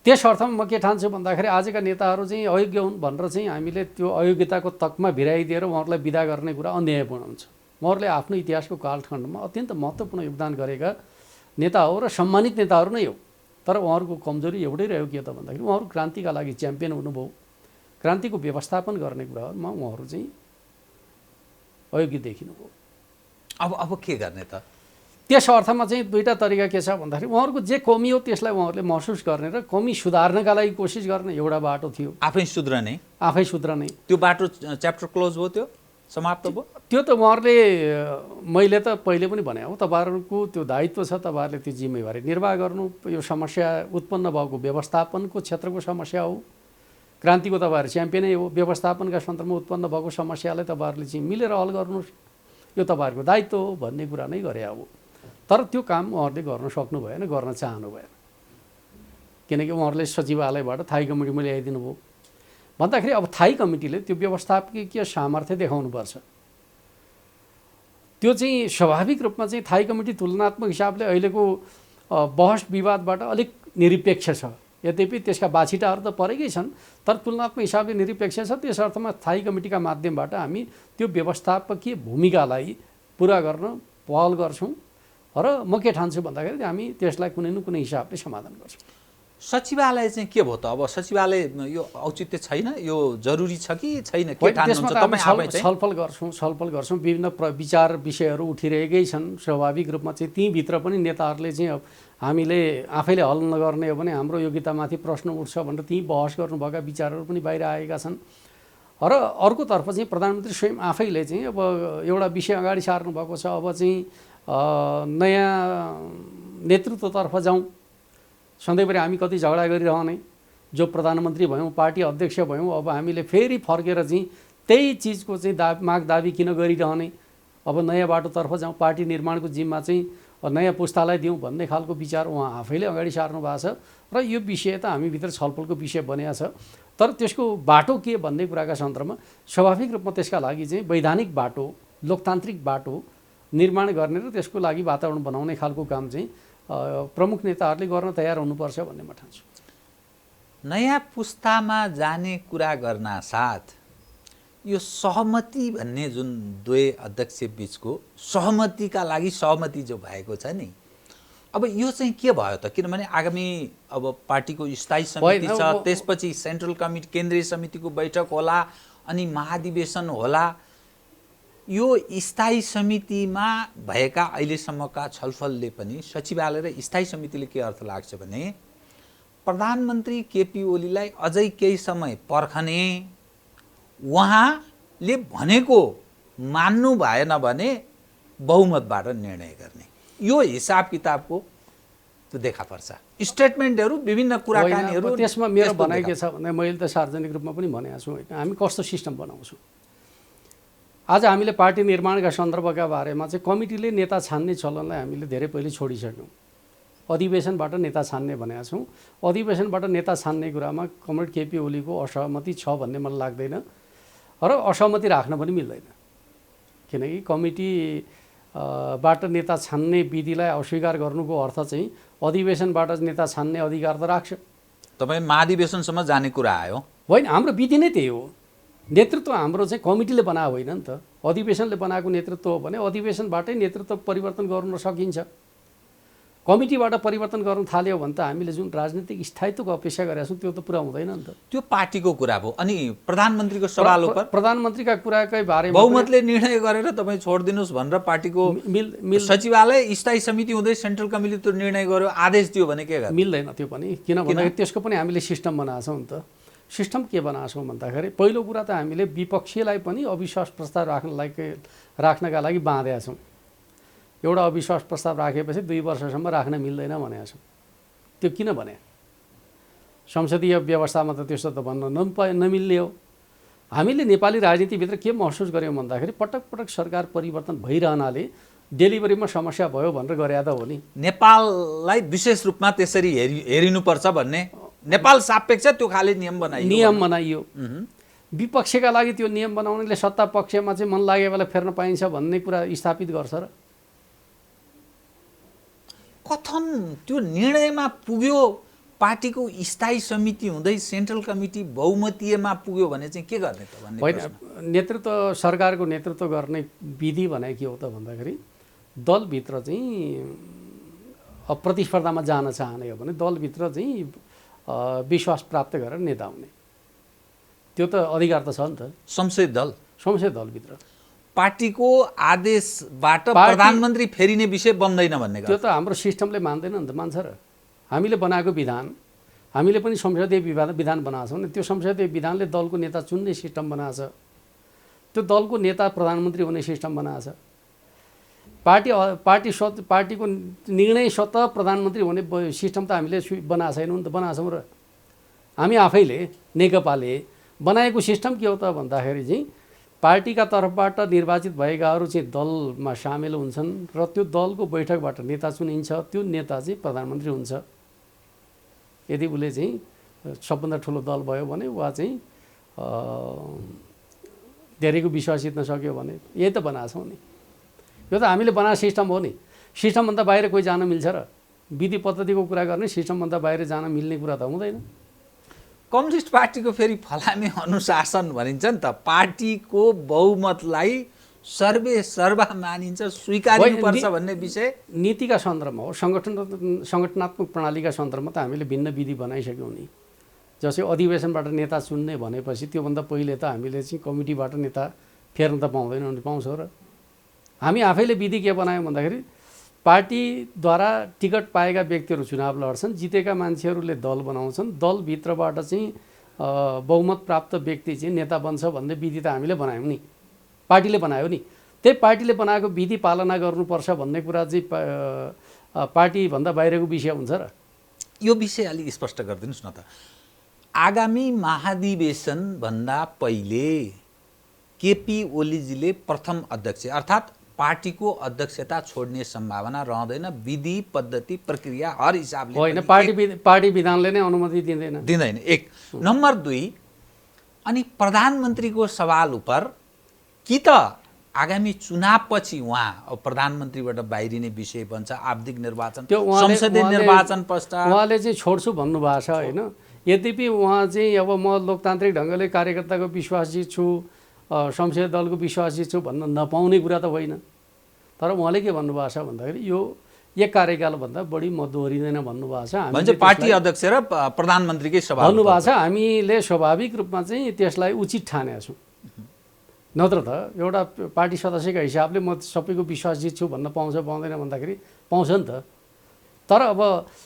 त्यस अर्थमा म के ठान्छु भन्दाखेरि आजका नेताहरू चाहिँ अयोग्य हुन् भनेर चाहिँ हामीले त्यो अयोग्यताको तकमा भिराइदिएर उहाँहरूलाई विदा गर्ने कुरा अन्यायपूर्ण हुन्छ। उहाँहरूले आफ्नो इतिहासको कालखण्डमा अत्यन्त महत्त्वपूर्ण योगदान गरेका नेता हो र सम्मानित नेताहरू नै हो। तर उहाँहरूको कमजोरी एउटै रह्यो के त भन्दाखेरि उहाँहरू क्रान्तिका लागि च्याम्पियन हुनुभयो, क्रान्तिको व्यवस्थापन गर्ने कुरामा उहाँहरू चाहिँ अयोग्य देखिनुभयो। अब के गर्ने त? त्यस अर्थमा चाहिँ दुईटा तरिका के छ भन्दाखेरि उहाँहरूको जे कमी हो त्यसलाई उहाँहरूले महसुस गर्ने र कमी सुधार्नका लागि कोसिस गर्ने एउटा बाटो थियो। आफै सुध्रने। त्यो बाटो च्याप्टर क्लोज भयो, त्यो समाप्त भयो। त्यो त उहाँहरूले मैले त पहिले पनि भने हो, तपाईँहरूको त्यो दायित्व छ, तपाईँहरूले त्यो जिम्मेवारी निर्वाह गर्नु। यो समस्या उत्पन्न भएको व्यवस्थापनको क्षेत्रको समस्या हो, क्रान्तिको तपाईँहरू च्याम्पियनै हो। व्यवस्थापनका सन्दर्भमा उत्पन्न भएको समस्यालाई तपाईँहरूले चाहिँ मिलेर हल गर्नुहोस्, यो तपाईँहरूको दायित्व हो भन्ने कुरा नै गरे हो। तर त्यो काम उहाँहरूले गर्न सक्नु भएन, गर्न चाहनु भएन, किनकि उहाँहरूले सचिवालयबाट थाई कमिटीमा ल्याइदिनु भयो। भन्दाखेरि अब थाई कमिटीले त्यो व्यवस्थापकीय सामर्थ्य देखाउनुपर्छ। त्यो चाहिँ स्वाभाविक रूपमा चाहिँ थाई कमिटी तुलनात्मक हिसाबले अहिलेको बहस विवादबाट अलिक निरपेक्ष छ। यद्यपि त्यसका बाछिटाहरू त परेकै छन्, तर तुलनात्मक हिसाबले निरपेक्ष छ। त्यस अर्थमा थाई कमिटीका माध्यमबाट हामी त्यो व्यवस्थापकीय भूमिकालाई पुरा गर्न पहल गर्छौँ र म के ठान्छु भन्दाखेरि हामी त्यसलाई कुनै न कुनै हिसाबले समाधान गर्छौँ। सचिवालय चाहिँ के भयो त? अब सचिवालय यो औचित्य छैन, यो जरुरी छ कि छैन, के ठान्नुहुन्छ तपाईँ? छलफल गर्छौँ। विभिन्न विचार विषयहरू उठिरहेकै छन्। स्वाभाविक रूपमा चाहिँ तीभित्र पनि नेताहरूले चाहिँ हामीले आफैले हल नगर्ने हो भने हाम्रो योग्यतामाथि प्रश्न उठ्छ भनेर ती बहस गर्नुभएका विचारहरू पनि बाहिर आएका छन्। र अर्कोतर्फ चाहिँ प्रधानमन्त्री स्वयं आफैले चाहिँ अब एउटा विषय अगाडि सार्नु भएको छ। अब चाहिँ नयाँ नेतृत्वतर्फ जाउँ। सधैँभरि हामी कति झगडा गरिरहने, जो प्रधानमन्त्री भयौँ, पार्टी अध्यक्ष भयौँ, अब हामीले फेरि फर्केर चाहिँ त्यही चिजको चाहिँ माग दाबी किन गरिरहने? अब नयाँ बाटोतर्फ जाउँ, पार्टी निर्माणको जिम्मा चाहिँ नयाँ पुस्तालाई दिउँ भन्ने खालको विचार उहाँ आफैले अगाडि सार्नु भएको छ। र यो विषय त हामीभित्र छलफलको विषय बनेको छ। तर त्यसको बाटो के भन्ने कुराका सन्दर्भमा स्वाभाविक रूपमा त्यसका लागि चाहिँ वैधानिक बाटो, लोकतान्त्रिक बाटो निर्माण गर्ने र त्यसको लागि वातावरण बनाउने खालको काम चाहिँ प्रमुख नेताहरूले गर्न तयार हुनुपर्छ भन्ने म ठान्छु। नयाँ पुस्तामा जाने कुरा गर्न साथ यो सहमति भन्ने जुन दुवै अध्यक्ष बिचको सहमतिका लागि सहमति जो भएको छ नि, अब यो चाहिँ के भयो त? किनभने आगामी अब पार्टीको स्थायी समिति छ, त्यसपछि सेन्ट्रल कमिटी केन्द्रीय समितिको बैठक होला, अनि महाधिवेशन होला। यो स्थायी समितिमा भएका अहिलेसम्मका छलफलले पनि सचिवालय र स्थायी समितिले के अर्थ लाग्छ भने प्रधानमन्त्री केपी ओलीलाई अझै केही समय पर्खने, उहाँले भनेको मान्नु भएन भने बहुमतबाट निर्णय गर्ने, यो हिसाब किताबको त्यो देखा पर्छ। स्टेटमेन्टहरू, विभिन्न कुराकानीहरू। त्यसमा मेरो भनाइ के छ भने मैले त सार्वजनिक रूपमा पनि भनेको छु होइन, हामी कस्तो सिस्टम बनाउँछौँ। आज हामीले पार्टी निर्माणका सन्दर्भका बारेमा चाहिँ कमिटीले नेता छान्ने चलनलाई हामीले धेरै पहिले छोडिसक्यौँ। अधिवेशनबाट नेता छान्ने भनेका छौँ। अधिवेशनबाट नेता छान्ने कुरामा कमरेड केपी ओलीको असहमति छ भन्ने मलाई लाग्दैन र असहमति राख्न पनि मिल्दैन। किनकि कमिटीबाट नेता छान्ने विधिलाई अस्वीकार गर्नुको अर्थ चाहिँ अधिवेशनबाट नेता छान्ने अधिकार त राख्छ। तपाईँ महाधिवेशनसम्म जाने कुरा आयो होइन, हाम्रो विधि नै त्यही हो। नेतृत्व हाम्रो चाहिँ कमिटीले बनाएको होइन नि त, अधिवेशनले बनाएको नेतृत्व हो भने अधिवेशनबाटै नेतृत्व परिवर्तन गर्न सकिन्छ। कमिटीबाट परिवर्तन गर्न थाल्यो भने त हामीले जुन राजनीतिक स्थायित्वको अपेक्षा गरेका छौँ त्यो त पुरा हुँदैन नि त। त्यो पार्टीको कुरा भयो। अनि प्रधानमन्त्रीको सवाल उपर प्रधानमन्त्रीका कुराकै बारेमा बहुमतले निर्णय गरेर तपाईँ छोडिदिनुहोस् भनेर पार्टीको सचिवालय स्थायी समिति हुँदै सेन्ट्रल कमिटीले त्यो निर्णय गर्यो, आदेश दियो भने के गर्नु? मिल्दैन त्यो पनि। किन भन्दाखेरि त्यसको पनि हामीले सिस्टम बनाएको छौँ नि त। सिस्टम के बनाएको छौँ भन्दाखेरि पहिलो कुरा त हामीले विपक्षीलाई पनि अविश्वास प्रस्ताव राख्नका लागि बाँधेका छौँ। एउटा अविश्वास प्रस्ताव राखेपछि 2 वर्षसम्म राख्न मिल्दैन भनेका छौँ। त्यो किन भने संसदीय व्यवस्थामा त त्यस्तो त भन्न नमिल्ने हो। हामीले नेपाली राजनीतिभित्र के महसुस गऱ्यौँ भन्दाखेरि पटक पटक सरकार परिवर्तन भइरहनाले डेलिभरीमा समस्या भयो भनेर गरे त हो नि। नेपाललाई विशेष रूपमा त्यसरी हेरिनुपर्छ भन्ने नेपाल सापेक्ष त्यो खाले नियम बनाइयो। विपक्षका लागि त्यो नियम बनाउनेले सत्ता पक्षमा चाहिँ मन लागेको बेला फेर्न पाइन्छ भन्ने कुरा स्थापित गर्छ र कथन त्यो निर्णयमा पुग्यो, पार्टीको स्थायी समिति हुँदै सेन्ट्रल कमिटी बहुमतीयमा पुग्यो भने चाहिँ के गर्ने त भन्ने होइन, प्रश्न। नेतृत्व सरकारको नेतृत्व गर्ने विधि भने के हो त भन्दाखेरि दलभित्र चाहिँ अब प्रतिस्पर्धामा जान चाहने हो भने दलभित्र चाहिँ विश्वास प्राप्त गरेर नेता हुने, त्यो त अधिकार त छ नि त संसदीय दल संसदीय दलभित्र। पार्टीको आदेशबाट प्रधानमन्त्री फेरिने विषय बन्दैन भन्ने त्यो त हाम्रो सिस्टमले मान्दैन नि त, मान्छ र? हामीले बनाएको विधान, हामीले पनि संसदीय विधान बनाएको छौँ नि, त्यो संसदीय विधानले दलको नेता चुन्ने सिस्टम बनाएको छ, त्यो दलको नेता प्रधानमन्त्री हुने सिस्टम बनाएको छ। पार्टीको निर्णय स्वतः प्रधानमन्त्री हुने सिस्टम त हामीले बनाएको छैनौँ नि त, बनाएको छौँ र? हामी आफैले नेकपाले बनाएको सिस्टम के हो त भन्दाखेरि चाहिँ पार्टीका तर्फबाट निर्वाचित भएकाहरू चाहिँ दलमा सामेल हुन्छन् र त्यो दलको बैठकबाट नेता चुनिन्छ, त्यो नेता चाहिँ प्रधानमन्त्री हुन्छ। यदि उसले चाहिँ सबभन्दा ठुलो दल भयो भने वा चाहिँ धेरैको विश्वास जित्न सक्यो भने, यही त बनाएको छौँ नि। यो त हामीले बनाएको सिस्टम हो नि। सिस्टमभन्दा बाहिर कोही जान मिल्छ र? विधि पद्धतिको कुरा गर्ने, सिस्टमभन्दा बाहिर जान मिल्ने कुरा त हुँदैन। कम्युनिस्ट पार्टीको फेरि फलामे अनुशासन भनिन्छ नि त, पार्टीको बहुमतलाई सर्वे सर्वा मानिन्छ, स्वीकार्नुपर्छ भन्ने विषय नीतिका सन्दर्भमा हो, सङ्गठनात्मक प्रणालीका सन्दर्भमा त हामीले भिन्न विधि बनाइसक्यौँ नि। जस्तै अधिवेशनबाट नेता चुन्ने भनेपछि त्योभन्दा पहिले त हामीले चाहिँ कमिटीबाट नेता फेर्न त पाउँदैनौँ नि, पाउँछौँ र? हामी आफैले विधि के बनायौँ भन्दाखेरि पार्टीद्वारा टिकट पाएका व्यक्तिहरू चुनाव लड्छन्, जितेका मान्छेहरूले दल बनाउँछन्, दलभित्रबाट चाहिँ बहुमत प्राप्त व्यक्ति चाहिँ नेता बन्छ भन्ने विधि त हामीले बनायौँ नि, पार्टीले बनायो नि। त्यही पार्टीले बनाएको विधि पालना गर्नुपर्छ भन्ने कुरा चाहिँ पार्टीभन्दा बाहिरको विषय हुन्छ र? यो विषय अलिक स्पष्ट गरिदिनुहोस् न त। आगामी महाधिवेशनभन्दा पहिले केपी ओलीजीले प्रथम अध्यक्ष अर्थात् पार्टीको अध्यक्षता छोड्ने सम्भावना रहँदैन, विधि पद्धति प्रक्रिया हर हिसाबले होइन, पार्टी विधानले नै अनुमति दिँदैन। एक नम्बर 2, अनि प्रधानमन्त्रीको सवाल उप कि त आगामी चुनावपछि उहाँ प्रधानमन्त्रीबाट बाहिरिने विषय बन्छ, आवधिक निर्वाचन, संसदीय निर्वाचन पश्चात उहाँले चाहिँ छोड्छु भन्नुभएको छ होइन। यद्यपि उहाँ चाहिँ अब म लोकतान्त्रिक ढङ्गले कार्यकर्ताको विश्वासी छु, संसदीय दलको विश्वासी छु भन्न नपाउने कुरा त होइन। तर उहाँले के भन्नुभएको छ भन्दाखेरि यो एक कार्यकालभन्दा बढी म दोहोरिँदैन भन्नुभएको छ। भन्छ पार्टी अध्यक्ष र प्रधानमन्त्रीकै सभा भन्नुभएको छ। हामीले स्वाभाविक रूपमा चाहिँ त्यसलाई उचित ठानेका छौँ। नत्र त एउटा पार्टी सदस्यका हिसाबले म सबैको विश्वास जित्छु भन्न पाउँछ पाउँदैन भन्दाखेरि पाउँछ नि त। तर अब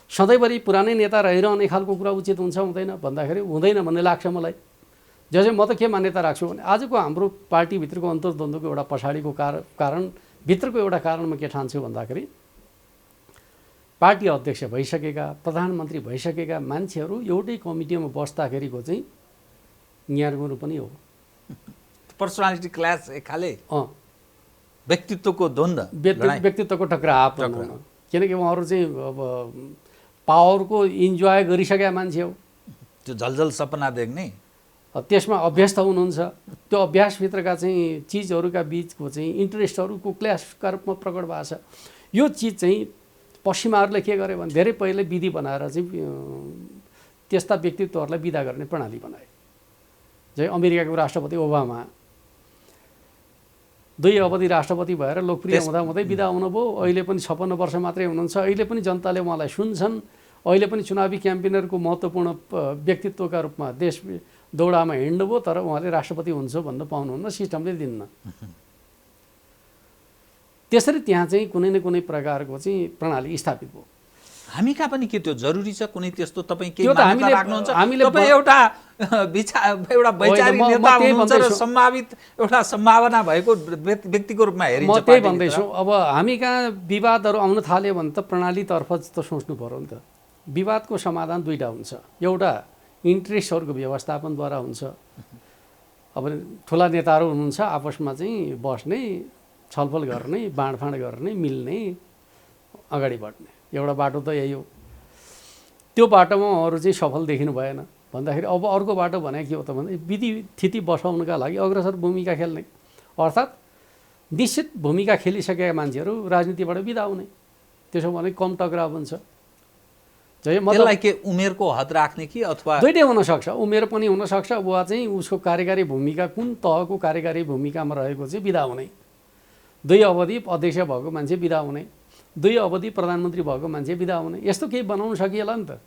सधैँभरि पुरानै नेता रहिरहने खालको कुरा उचित हुन्छ हुँदैन भन्दाखेरि हुँदैन भन्ने लाग्छ मलाई। जस्तै म त के मान्यता राख्छु भने आजको हाम्रो पार्टीभित्रको अन्तर्द्वन्द्वको एउटा पछाडिको कारण भित्रको एउटा कारण म के ठान्छु भन्दाखेरि पार्टी अध्यक्ष भइसकेका, प्रधानमन्त्री भइसकेका मान्छेहरू एउटै कमिटीमा बस्दाखेरिको चाहिँ न्यारगुरु पनि हो। पर्सनालिटी क्लास एक खाले व्यक्तित्वको द्वन्द्व, व्यक्तित्वको टकराव भनौँ न। किनकि उहाँहरू चाहिँ अब पावरको इन्जोय गरिसकेका मान्छे हो, त्यो झलझल सपना देख्ने, त्यसमा अभ्यस्त हुनुहुन्छ। त्यो अभ्यासभित्रका चाहिँ चिजहरूका बिचको चाहिँ इन्ट्रेस्टहरूको क्ल्यासका रूपमा प्रकट भएको छ। यो चिज चाहिँ पश्चिमाहरूले के गरे भने धेरै पहिले विधि बनाएर चाहिँ त्यस्ता व्यक्तित्वहरूलाई विदा गर्ने प्रणाली बनाए। जस्तै अमेरिकाको राष्ट्रपति ओबामा 2 अवधि राष्ट्रपति भएर लोकप्रिय हुँदा हुँदै विदा हुनुभयो। अहिले पनि 56 वर्ष मात्रै हुनुहुन्छ। अहिले पनि जनताले उहाँलाई सुन्छन्। अहिले पनि चुनावी क्याम्पेनरको महत्त्वपूर्ण व्यक्तित्वका रूपमा देश दौडामा हिँड्नुभयो, तर उहाँले राष्ट्रपति हुन्छ भन्न पाउनुहुन्न, सिस्टमले दिन्न। त्यसरी त्यहाँ चाहिँ कुनै न कुनै प्रकारको चाहिँ प्रणाली स्थापित भयो। हामी कहाँ पनि के त्यो जरुरी छ कुनै त्यस्तो तपाईँ केही मान्यता राख्नुहुन्छ? तपाईँ एउटा वैचारिक नेता हुनुहुन्छ र सम्भावित एउटा सम्भावना भएको व्यक्तिको रूपमा हेरिन्छ। म त्यही भन्दैछु। अब हामी कहाँ विवादहरू आउन थाल्यो भने त प्रणालीतर्फ त सोच्नु पर्यो नि त। विवादको समाधान दुईटा हुन्छ। एउटा इन्ट्रेस्टहरूको व्यवस्थापनद्वारा हुन्छ। अब ठुला नेताहरू हुनुहुन्छ, आपसमा चाहिँ बस्ने, छलफल गर्ने, बाँडफाँड गर्ने, मिल्ने, अगाडि बढ्ने एउटा बाटो त यही हो। त्यो बाटोमा अरू चाहिँ सफल देखिनु भएन भन्दाखेरि अब अर्को बाटो भने के हो त भन्दा विधि थिति बसाउनका लागि अग्रसर भूमिका खेल्ने, अर्थात् निश्चित भूमिका खेलिसकेका मान्छेहरू राजनीतिबाट बिदा हुने। त्यसो भने कम टक्राउ हुन्छ। त्यसलाई के उमेरको हद राख्ने कि अथवा दुईटै हुनसक्छ, उमेर पनि हुनसक्छ, वा चाहिँ उसको कार्यकारी भूमिका कुन तहको कार्यकारी भूमिकामा रहेको चाहिँ बिदा हुने, 2 अवधि अध्यक्ष भएको मान्छे बिदा हुने, 2 अवधि प्रधानमन्त्री भएको मान्छे बिदा हुने, यस्तो केही बनाउन सकिएला नि त।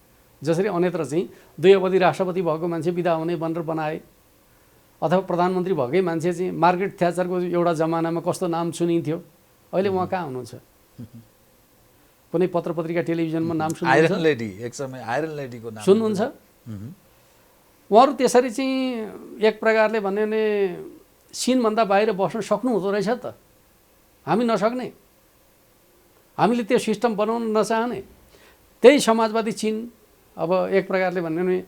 जसरी अन्यत्र चाहिँ 2 अवधि राष्ट्रपति भएको मान्छे बिदा हुने भनेर बनाए, अथवा प्रधानमन्त्री भएकै मान्छे चाहिँ मार्garet थ्याचरको एउटा जमानामा कस्तो नाम सुनिन्थ्यो, अहिले उहाँ कहाँ हुनुहुन्छ? कुनै पत्र पत्रिका टेलिभिजनमा नाम सुन्नुहुन्छ? आइरन लेडी, एक समय आइरन लेडीको नाम सुन्नुहुन्छ? उहाँहरू त्यसरी चाहिँ एक प्रकारले भन्यो भने सिनभन्दा बाहिर बस्न सक्नु हुँदो रहेछ त। हामी नसक्ने, हामीले त्यो सिस्टम बनाउन नचाहने। त्यही समाजवादी चीन, अब एक प्रकारले भन्यो भने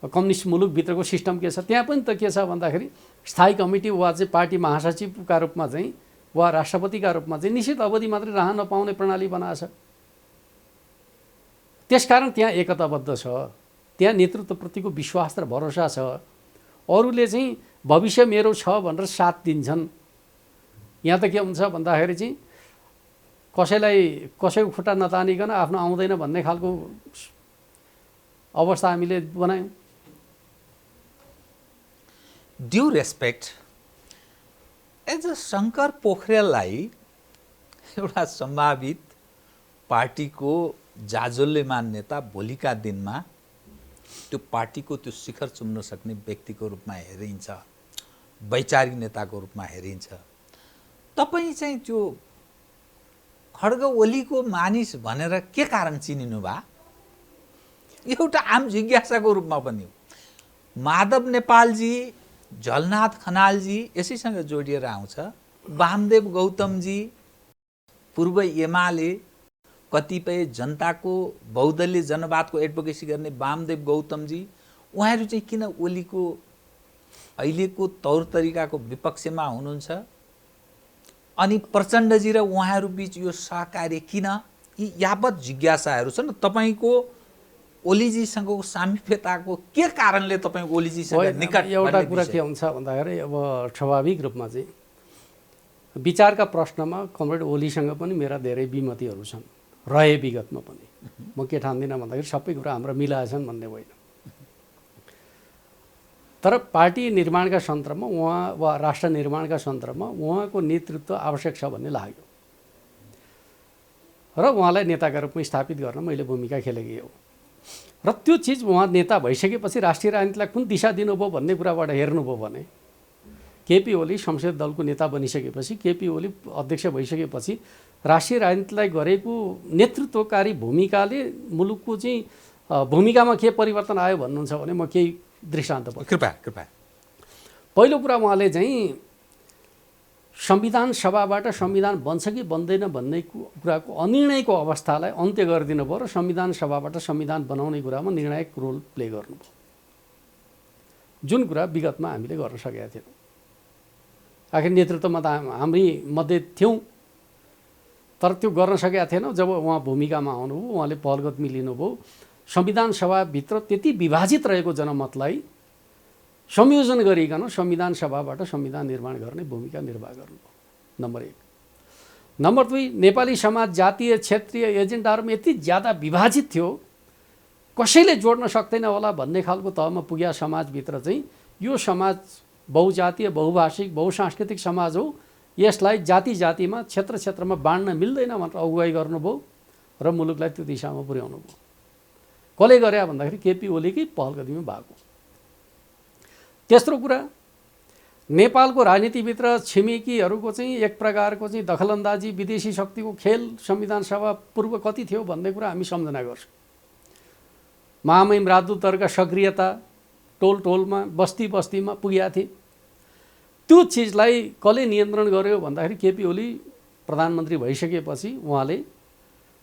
कम्युनिस्ट मुलुकभित्रको सिस्टम के छ, त्यहाँ पनि त के छ भन्दाखेरि स्थायी कमिटी वा चाहिँ पार्टी महासचिवका रूपमा चाहिँ वा राष्ट्रपतिका रूपमा चाहिँ निश्चित अवधि मात्रै रहन नपाउने प्रणाली बनाएको छ। त्यसकारण त्यहाँ एकताबद्ध छ, त्यहाँ नेतृत्वप्रतिको विश्वास र भरोसा छ। अरूले चाहिँ भविष्य मेरो छ भनेर साथ दिन्छन्। यहाँ त के हुन्छ भन्दाखेरि चाहिँ कसैको खुट्टा नतानिकन आफ्नो आउँदैन भन्ने खालको अवस्था हामीले बनायौँ। Due respect, as a Shankar पोखरेललाई एउटा सम्भावित पार्टीको जाजोल्यमान नेता भोलिका दिनमा त्यो पार्टीको त्यो शिखर चुम्न सक्ने व्यक्तिको रूपमा हेरिन्छ, वैचारिक नेताको रूपमा हेरिन्छ। तपाईँ चाहिँ त्यो खड्ग ओलीको मानिस भनेर के कारण चिनिनु भा? एउटा आम जिज्ञासाको रूपमा पनि हो। माधव नेपालजी, झलनाथ खनालजी यसैसँग जोडिएर आउँछ। वामदेव गौतमजी, पूर्व एमाले, कतिपय जनताको बहुदलीय जनवादको एडभोकेसी गर्ने वामदेव गौतमजी, उहाँहरू चाहिँ किन ओलीको अहिलेको तौर तरिकाको विपक्षमा हुनुहुन्छ? अनि प्रचण्डजी र उहाँहरू बीच यो सहकार्य किन? यी यावत जिज्ञासाहरू छन्। तपाईँको ओलीजीसँगको सामिप्यताको के कारणले तपाईँ ओलीजीसँग निकट? एउटा कुरा के हुन्छ भन्दाखेरि अब स्वाभाविक रूपमा चाहिँ विचारका प्रश्नमा कमरेड ओलीसँग पनि मेरा धेरै विमतिहरू छन्, रहे विगतमा पनि। म के ठान्दिनँ भन्दाखेरि सबै कुरा हाम्रो मिलाएछन् भन्ने होइन, तर पार्टी निर्माणका सन्दर्भमा उहाँ वा राष्ट्र निर्माणका सन्दर्भमा उहाँको नेतृत्व आवश्यक छ भन्ने लाग्यो र उहाँलाई नेताका रूपमा स्थापित गर्न मैले भूमिका खेलेकी हो। र त्यो चिज उहाँ नेता भइसकेपछि राष्ट्रिय राजनीतिलाई कुन दिशा दिनुभयो भन्ने कुराबाट हेर्नुभयो भने केपी ओली संसदीय दलको नेता बनिसकेपछि, केपी ओली अध्यक्ष भइसकेपछि राष्ट्रिय राजनीतिलाई गरेको नेतृत्वकारी भूमिकाले मुलुकको चाहिँ भूमिकामा के परिवर्तन आयो भन्नुहुन्छ भने म केही दृष्टान्त पर्छु। कृपया। पहिलो कुरा, उहाँले चाहिँ संविधान सभाबाट संविधान बन्छ कि बन्दैन भन्ने कुराको अनिर्णयको अवस्थालाई अन्त्य गरिदिनु भयो र संविधान सभाबाट संविधान बनाउने कुरामा निर्णायक रोल प्ले गर्नुभयो, जुन कुरा विगतमा हामीले गर्न सकेका थियौँ। आखिर नेतृत्वमा त हामी मध्ये थियौँ, तर त्यो गर्न सकेका थिएनौँ। जब उहाँ भूमिकामा आउनुभयो, उहाँले पहल कदमी लिनुभयो, संविधान सभाभित्र त्यति विभाजित रहेको जनमतलाई संयोजन गरिकन संविधान सभाबाट संविधान निर्माण गर्ने भूमिका निर्वाह गर्नुभयो, नम्बर 1। नम्बर 2, नेपाली समाज जातीय क्षेत्रीय एजेन्डाहरूमा यति ज्यादा विभाजित थियो, कसैले जोड्न सक्दैन होला भन्ने खालको तहमा पुग्या समाजभित्र चाहिँ यो समाज बहुजातीय, बहुभाषिक, बहुसांस्कृतिक समाज हो, यसलाई जाति जातिमा, क्षेत्र क्षेत्रमा बाँड्न मिल्दैन भनेर अगुवाई गर्नुभयो र मुलुकलाई त्यो दिशामा पुर्याउनु भयो। कसले गरे भन्दाखेरि केपी ओलीकै पहल कदमी भएको। तेस्रो कुरा, नेपालको राजनीतिभित्र छिमेकीहरूको चाहिँ एक प्रकारको चाहिँ दखलन्दाजी, विदेशी शक्तिको खेल संविधान सभा पूर्व कति थियो भन्ने कुरा हामी सम्झना गर्छौँ। महामहिम राजदूतहरूका सक्रियता टोल टोलमा, बस्ती बस्तीमा पुगेका थिए। त्यो चिजलाई कसले नियन्त्रण गर्यो भन्दाखेरि केपी ओली प्रधानमन्त्री भइसकेपछि उहाँले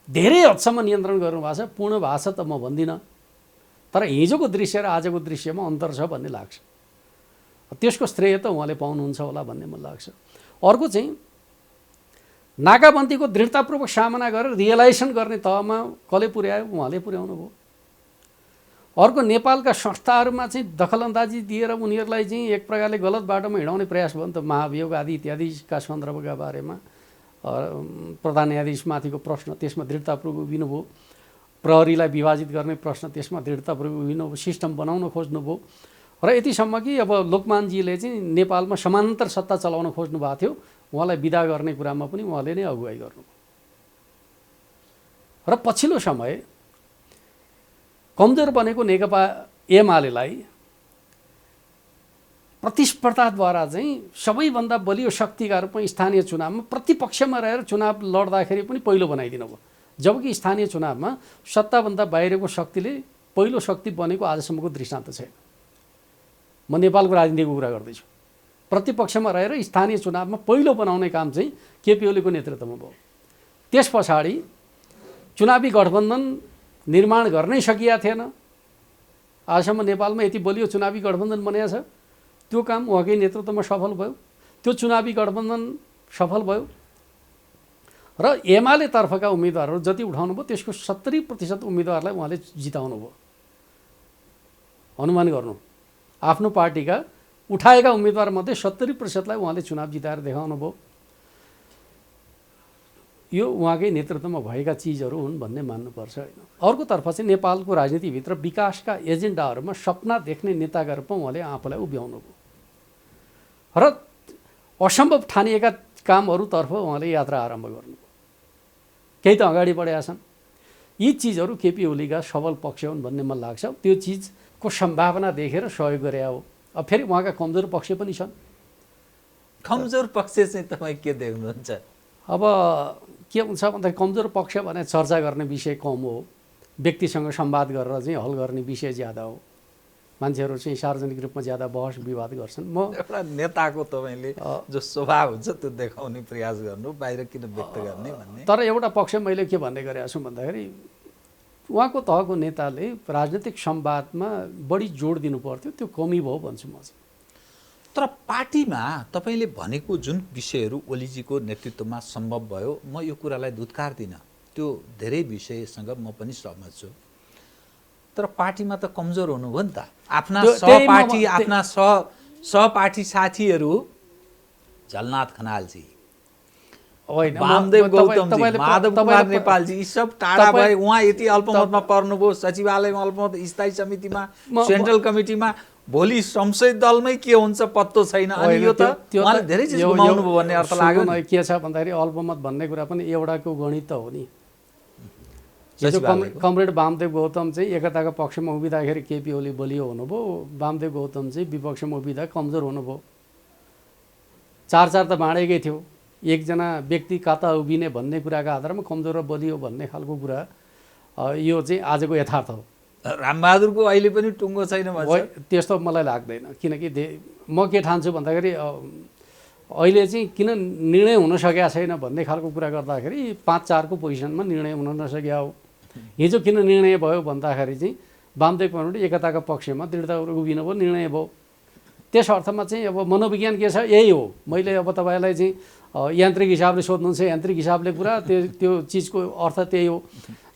धेरै हदसम्म नियन्त्रण गर्नुभएको छ। पूर्ण भएको छ त म भन्दिनँ, तर हिजोको दृश्य र आजको दृश्यमा अन्तर छ भन्ने लाग्छ। त्यसको श्रेय त उहाँले पाउनुहुन्छ होला भन्ने मलाई लाग्छ। अर्को चाहिँ नाकाबन्दीको दृढतापूर्वक सामना गरेर रियलाइजेसन गर्ने तहमा कसले पुर्यायो? उहाँले पुर्याउनु भयो। अर्को, नेपालका संस्थाहरूमा चाहिँ दखलन्दाजी दिएर उनीहरूलाई चाहिँ एक प्रकारले गलत बाटोमा हिँडाउने प्रयास भयो नि त, महाभियोग आदि इत्यादिका सन्दर्भका बारेमा प्रधान न्यायाधीशमाथिको प्रश्न त्यसमा दृढतापूर्वक उभिनुभयो, प्रहरीलाई विभाजित गर्ने प्रश्न त्यसमा दृढतापूर्वक उभिनुभयो, सिस्टम बनाउन खोज्नुभयो र यतिसम्म कि अब लोकमानजीले चाहिँ नेपालमा समानान्तर सत्ता चलाउन खोज्नु भएको थियो, उहाँलाई विदा गर्ने कुरामा पनि उहाँले नै अगुवाई गर्नुभयो। र पछिल्लो समय कमजोर बनेको नेकपा एमालेलाई प्रतिस्पर्धाद्वारा चाहिँ सबैभन्दा बलियो शक्तिका रूपमा स्थानीय चुनावमा प्रतिपक्षमा रहेर चुनाव लड्दाखेरि पनि पहिलो बनाइदिनु भयो, जबकि स्थानीय चुनावमा सत्ताभन्दा बाहिरको शक्तिले पहिलो शक्ति बनेको आजसम्मको दृष्टान्त छैन। म नेपालको राजनीतिको कुरा गर्दैछु। प्रतिपक्षमा रहेर स्थानीय चुनावमा पहिलो बनाउने काम चाहिँ केपी ओलीको नेतृत्वमा भयो। त्यस पछाडि चुनावी गठबन्धन निर्माण गर्नै सकिया थिएन। आजसम्म नेपालमा यति बलियो चुनावी गठबन्धन बनेको छ, त्यो काम उहाँकै नेतृत्वमा सफल भयो। त्यो चुनावी गठबन्धन सफल भयो र एमाले तर्फका उम्मेदवारहरू जति उठाउनु भयो त्यसको 70% उम्मेदवारलाई उहाँले जिताउनु भयो। अनुमान गर्नु, आफ्नो पार्टीका उठाएका उम्मेदवारमध्ये 70%लाई उहाँले चुनाव जिताएर देखाउनु भयो। यो उहाँकै नेतृत्वमा भएका चिजहरू हुन् भन्ने मान्नुपर्छ होइन। अर्कोतर्फ चाहिँ नेपालको राजनीतिभित्र विकासका एजेन्डाहरूमा सपना देख्ने नेताका रूपमा उहाँले आफूलाई उभ्याउनु भयो र असम्भव ठानिएका कामहरूतर्फ उहाँले यात्रा आरम्भ गर्नुभयो। केही त अगाडि बढेका छन्। यी चिजहरू केपी ओलीका सबल पक्ष हुन् भन्ने मलाई लाग्छ। त्यो चिजको सम्भावना देखेर सहयोग गरे हो। अब फेरि उहाँका कमजोर पक्ष पनि छन्। कमजोर पक्ष चाहिँ तपाईँ के देख्नुहुन्छ? अब के हुन्छ भन्दाखेरि कमजोर पक्ष भने चर्चा गर्ने विषय कम हो, व्यक्तिसँग संवाद गरेर चाहिँ हल गर्ने विषय ज्यादा हो। मान्छेहरू चाहिँ सार्वजनिक रूपमा ज्यादा बहस विवाद गर्छन्। म एउटा नेताको तपाईँले जो स्वभाव हुन्छ त्यो देखाउने प्रयास गर्नु, बाहिर किन व्यक्त गर्ने भन्ने। तर एउटा पक्ष मैले के भन्ने गरेको छु भन्दाखेरि उहाँको तहको नेताले राजनीतिक संवादमा बढी जोड दिनु पर्थ्यो, त्यो कमी भयो भन्छु म चाहिँ। तर पार्टीमा तपाईँले भनेको जुन विषयहरू ओलीजीको नेतृत्वमा सम्भव भयो, म यो कुरालाई धुत्कार्दिनँ, त्यो धेरै विषयसँग म पनि सहमत छु। तर पार्टीमा त कमजोर हुनुभयो नि त। आफ्ना सहपाठी, आफ्ना सहपाठी साथीहरू झलनाथ खनालजी, वामदेव गौतमजी, माधव कुमार नेपालजी, यी सब टाढा भए। उहाँ यति अल्पमतमा पर्नुभयो, सचिवालयमा अल्पमत, स्थायी समितिमा, सेन्ट्रल कमिटीमा। भोलि संसदीय दलमै के हुन्छ पत्तो छैन। अनि यो त उहाँले धेरै चिज गुमाउनु भयो भन्ने अर्थ लाग्यो। के छ भन्दाखेरि अल्पमत भन्ने कुरा पनि एउटाको गणित त हो नि। कमरेड वामदेव गौतम चाहिँ एकताको पक्षमा उभिँदाखेरि केपी ओली बलियो हुनुभयो, वामदेव गौतम चाहिँ विपक्षमा उभिँदा कमजोर हुनुभयो। 4-4 त बाँडेकै थियो। एकजना व्यक्ति कता उभिने भन्ने कुराका आधारमा कमजोर र बलियो भन्ने खालको कुरा यो चाहिँ आजको यथार्थ हो। रामबहादुरको अहिले पनि टुङ्गो छैन भन्छ। त्यस्तो मलाई लाग्दैन। किनकि म के ठान्छु भन्दाखेरि अहिले चाहिँ किन निर्णय हुन सकेका छैन भन्ने खालको कुरा गर्दाखेरि 5-4 को पोजिसनमा निर्णय हुन नसकेका हो। हिजो किन निर्णय भयो भन्दाखेरि चाहिँ वामदेव कमरेड एकताको पक्षमा दृढतापूर्वक उभिनु भयो, निर्णय भयो। त्यस अर्थमा चाहिँ अब मनोविज्ञान के छ यही हो। मैले अब तपाईँलाई चाहिँ यान्त्रिक हिसाबले सोध्नुहुन्छ, यान्त्रिक हिसाबले कुरा त्यो चिजको अर्थ त्यही हो।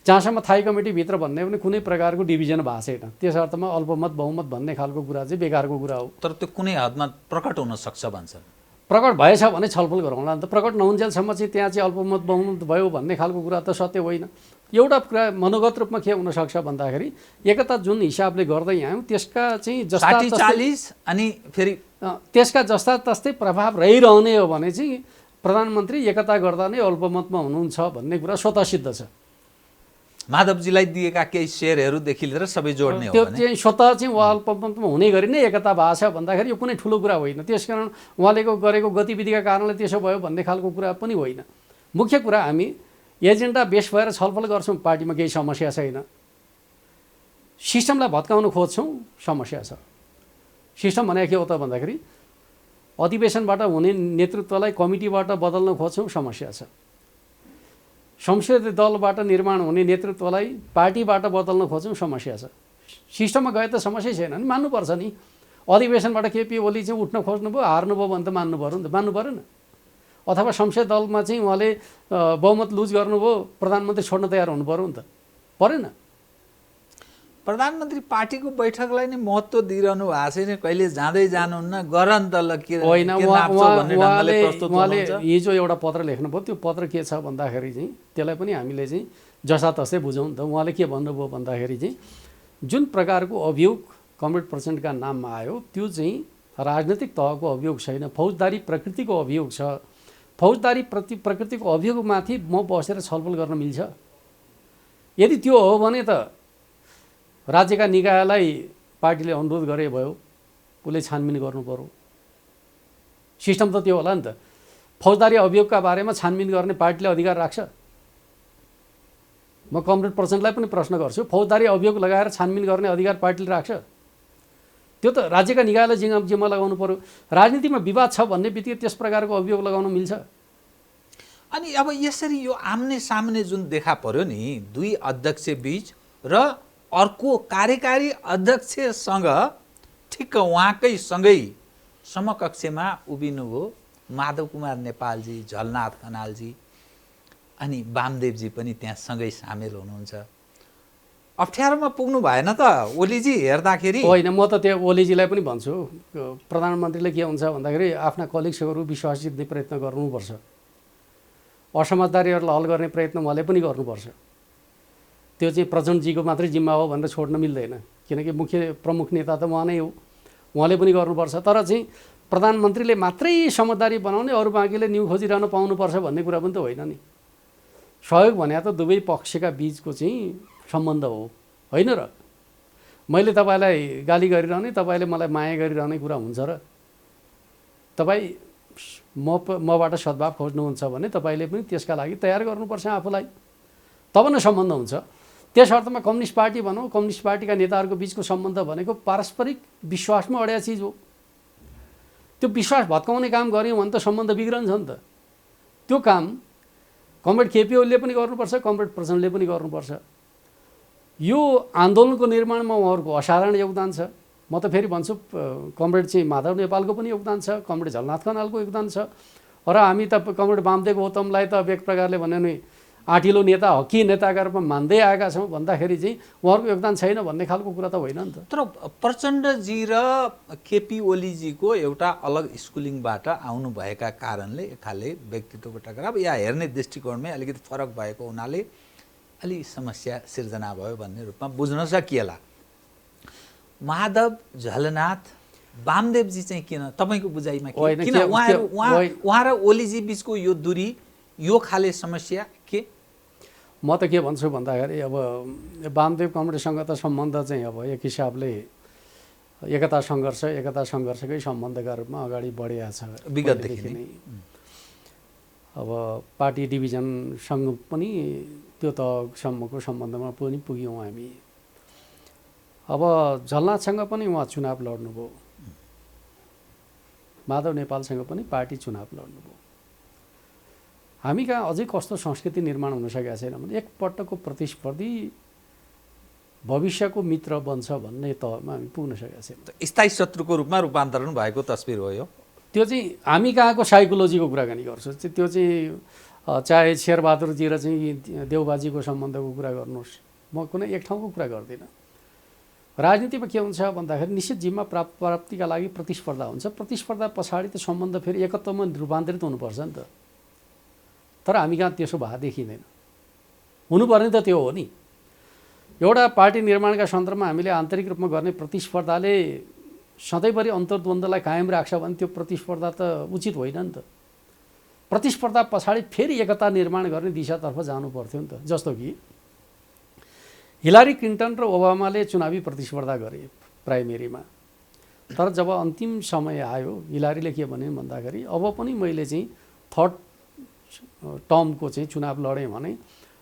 जहाँसम्म थाई कमिटीभित्र भन्ने पनि कुनै प्रकारको डिभिजन भएको छैन। त्यस अर्थमा अल्पमत बहुमत भन्ने खालको कुरा चाहिँ बेकारको कुरा हो। तर त्यो कुनै हदमा प्रकट हुन सक्छ भन्छ। प्रकट भएछ भने छलफल गरौँला नि त। प्रकट नहुन्जेलसम्म चाहिँ त्यहाँ चाहिँ अल्पमत बहुमत भयो भन्ने खालको कुरा त सत्य होइन। एउटा कुरा मनोगत रूपमा के हुनसक्छ भन्दाखेरि एकता जुन हिसाबले गर्दै आयौँ त्यसका चाहिँ जस्ता 40 अनि फेरि त्यसका जस्ता तस्तै प्रभाव रहिरहने हो भने चाहिँ प्रधानमन्त्री एकता गर्दा नै अल्पमतमा हुनुहुन्छ भन्ने कुरा स्वतः सिद्ध छ। माधवजीलाई दिएका केही सेयरहरूदेखि लिएर सबै जोड्ने हो त्यो भने चाहिँ स्वतः चाहिँ उहाँ अल्पमतमा हुने गरी नै एकता भएको छ भन्दाखेरि यो कुनै ठुलो कुरा होइन। त्यसकारण उहाँले गरेको गतिविधिका कारणले त्यसो भयो भन्ने खालको कुरा पनि होइन। मुख्य कुरा हामी एजेन्डा बेस भएर छलफल गर्छौँ, पार्टीमा केही समस्या छैन। सिस्टमलाई भत्काउन खोज्छौँ, समस्या छ। सिस्टम भनेको के हो त भन्दाखेरि अधिवेशनबाट हुने नेतृत्वलाई कमिटीबाट बदल्न खोज्छौँ, समस्या छ। संसदीय दलबाट निर्माण हुने नेतृत्वलाई पार्टीबाट बदल्न खोज्छौँ, समस्या छ। सिस्टममा गए त समस्या छैन नि, मान्नुपर्छ नि। अधिवेशनबाट केपी ओली चाहिँ उठ्न खोज्नुभयो, हार्नुभयो भने त मान्नु पऱ्यो नि त, मान्नु परेन? अथवा संसदीय दलमा चाहिँ उहाँले बहुमत लुज गर्नुभयो, प्रधानमन्त्री छोड्न तयार हुनु पऱ्यो नि त, परेन? प्रधानमन्त्री पार्टीको बैठकलाई नै महत्त्व दिइरहनु भएको छैन, कहिले जाँदै जानुहुन्न, गर नि त ल के होइन। नाप्छौ भन्ने ढङ्गले प्रस्तुत उहाँले हुनुहुन्छ। हिजो एउटा पत्र लेख्नुभयो, त्यो पत्र के छ भन्दाखेरि चाहिँ त्यसलाई पनि हामीले चाहिँ जसातसै बुझौँ नि त। उहाँले के भन्नुभयो भन्दाखेरि चाहिँ जुन प्रकारको अभियोग कमरेड प्रचण्डका नाममा आयो त्यो चाहिँ राजनैतिक तहको अभियोग छैन, फौजदारी प्रकृतिको अभियोग छ। फौजदारी प्रकृतिको अभियोगमाथि म बसेर छलफल गर्न मिल्छ? यदि त्यो हो भने त राज्यका निकायलाई पार्टीले अनुरोध गरे भयो, उसले छानबिन गर्नु पर्यो। सिस्टम त त्यो होला नि त। फौजदारी अभियोगका बारेमा छानबिन गर्ने पार्टीले अधिकार राख्छ? म कमरेड प्रचण्डलाई पनि प्रश्न गर्छु, फौजदारी अभियोग लगाएर छानबिन गर्ने अधिकार पार्टीले राख्छ? त्यो त राज्यका निकायलाई जिम्मा लगाउनु पर्यो। राजनीतिमा विवाद छ भन्ने बित्तिकै त्यस प्रकारको अभियोग लगाउन मिल्छ? अनि अब यसरी यो आम्ने सामने जुन देखा पर्यो नि दुई अध्यक्ष बीच र अर्को कार्यकारी अध्यक्षसँग ठिक्क उहाँकै सँगै समकक्षमा उभिनुभयो माधव कुमार नेपालजी, झलनाथ खनालजी अनि वामदेवजी पनि त्यहाँ सँगै सामेल हुनुहुन्छ। अप्ठ्यारोमा पुग्नु भएन त ओलीजी हेर्दाखेरि? होइन, म त त्यो ओलीजीलाई पनि भन्छु, प्रधानमन्त्रीले के हुन्छ भन्दाखेरि आफ्ना कलिग्सहरू विश्वास जित्ने प्रयत्न गर्नुपर्छ। असमझदारीहरूलाई हल गर्ने प्रयत्न उहाँले पनि गर्नुपर्छ। त्यो चाहिँ प्रचण्डजीको मात्रै जिम्मा हो भनेर छोड्न मिल्दैन, किनकि प्रमुख नेता त उहाँ नै हो, उहाँले पनि गर्नुपर्छ। तर चाहिँ प्रधानमन्त्रीले मात्रै समझदारी बनाउने, अरू बाँकीले न्यु खोजिरहन पाउनुपर्छ भन्ने कुरा पनि त होइन नि। सहयोग भने त दुवै पक्षका बिचको चाहिँ सम्बन्ध हो, होइन र? मैले तपाईँलाई गाली गरिरहने, तपाईँले मलाई माया गरिरहने कुरा हुन्छ र? तपाईँ मबाट सद्भाव खोज्नुहुन्छ भने तपाईँले पनि त्यसका लागि तयार गर्नुपर्छ आफूलाई, तब न सम्बन्ध हुन्छ। त्यस अर्थमा कम्युनिस्ट पार्टी भनौँ, कम्युनिस्ट पार्टीका नेताहरूको बिचको सम्बन्ध भनेको पारस्परिक विश्वासमा अड्या चिज हो। त्यो विश्वास भत्काउने काम गऱ्यौँ भने त सम्बन्ध बिग्रन्छ नि त। त्यो काम कमरेड केपी ओलीले पनि गर्नुपर्छ, कमरेड प्रचण्डले पनि गर्नुपर्छ। यो आन्दोलनको निर्माणमा उहाँहरूको असाधारण योगदान छ। म त फेरि भन्छु कमरेड चाहिँ माधव नेपालको पनि योगदान छ, कमरेड झलनाथ खनालको योगदान छ, र हामी त कमरेड वामदेव गौतमलाई त अब एक प्रकारले भन्यो भने आँटिलो नेता, हकी नेताका रूपमा मान्दै आएका छौँ भन्दाखेरि चाहिँ उहाँहरूको योगदान छैन भन्ने खालको कुरा त होइन नि त। तर प्रचण्डजी र केपी ओलीजीको एउटा अलग स्कुलिङबाट आउनुभएका कारणले एकाले व्यक्तित्वको टकराव या हेर्ने दृष्टिकोणमै अलिकति फरक भएको हुनाले अलि समस्या सिर्जना भयो भन्ने रूपमा बुझ्न सकिएला। माधव, झलनाथ, वामदेवजी चाहिँ किन तपाईँको बुझाइमा किन उहाँ र ओलीजी बिचको यो दूरी, यो खाले समस्या के? म त के भन्छु भन्दाखेरि अब वामदेव कमरेडसँग त सम्बन्ध चाहिँ अब एक हिसाबले एकता सङ्घर्षकै सम्बन्धका रूपमा अगाडि बढिया छ विगतदेखि नै। अब पार्टी डिभिजनसँग पनि त्यो तहसम्मको सम्बन्धमा पनि पुग्यौँ हामी। अब झलनाथसँग पनि उहाँ चुनाव लड्नुभयो, माधव नेपालसँग पनि पार्टी चुनाव लड्नुभयो। हामी कहाँ अझै कस्तो संस्कृति निर्माण हुन सकेको छैन भने एकपटकको प्रतिस्पर्धी भविष्यको मित्र बन्छ भन्ने तहमा हामी पुग्न सकेका छैनौँ। स्थायी शत्रुको रूपमा रूपान्तरण भएको तस्बिर हो यो। त्यो चाहिँ हामी कहाँको साइकोलोजीको कुराकानी गर्छु। त्यो चाहिँ चाहे शेरबहादुरजी र चाहिँ देउबाजीको सम्बन्धको कुरा गर्नुहोस्, म कुनै एक ठाउँको कुरा गर्दिनँ। राजनीतिमा के हुन्छ भन्दाखेरि निश्चित जिम्मा प्राप्तिका लागि प्रतिस्पर्धा हुन्छ। प्रतिस्पर्धा पछाडि त सम्बन्ध फेरि एकत्वमा रूपान्तरित हुनुपर्छ नि त। तर हामी कहाँ त्यसो भए देखिँदैन। हुनुपर्ने त त्यो हो नि। एउटा पार्टी निर्माणका सन्दर्भमा हामीले आन्तरिक रूपमा गर्ने प्रतिस्पर्धाले सधैँभरि अन्तर्द्वन्द्वलाई कायम राख्छ भने त्यो प्रतिस्पर्धा त उचित होइन नि त। प्रतिस्पर्धा पछाडि फेरि एकता निर्माण गर्ने दिशातर्फ जानु पर्थ्यो नि त। जस्तो कि हिलारी क्लिन्टन र ओबामाले चुनावी प्रतिस्पर्धा गरे प्राइमेरीमा, तर जब अन्तिम समय आयो हिलारीले के भने भन्दाखेरि अब पनि मैले चाहिँ थर्ड टर्मको चाहिँ चुनाव लडेँ भने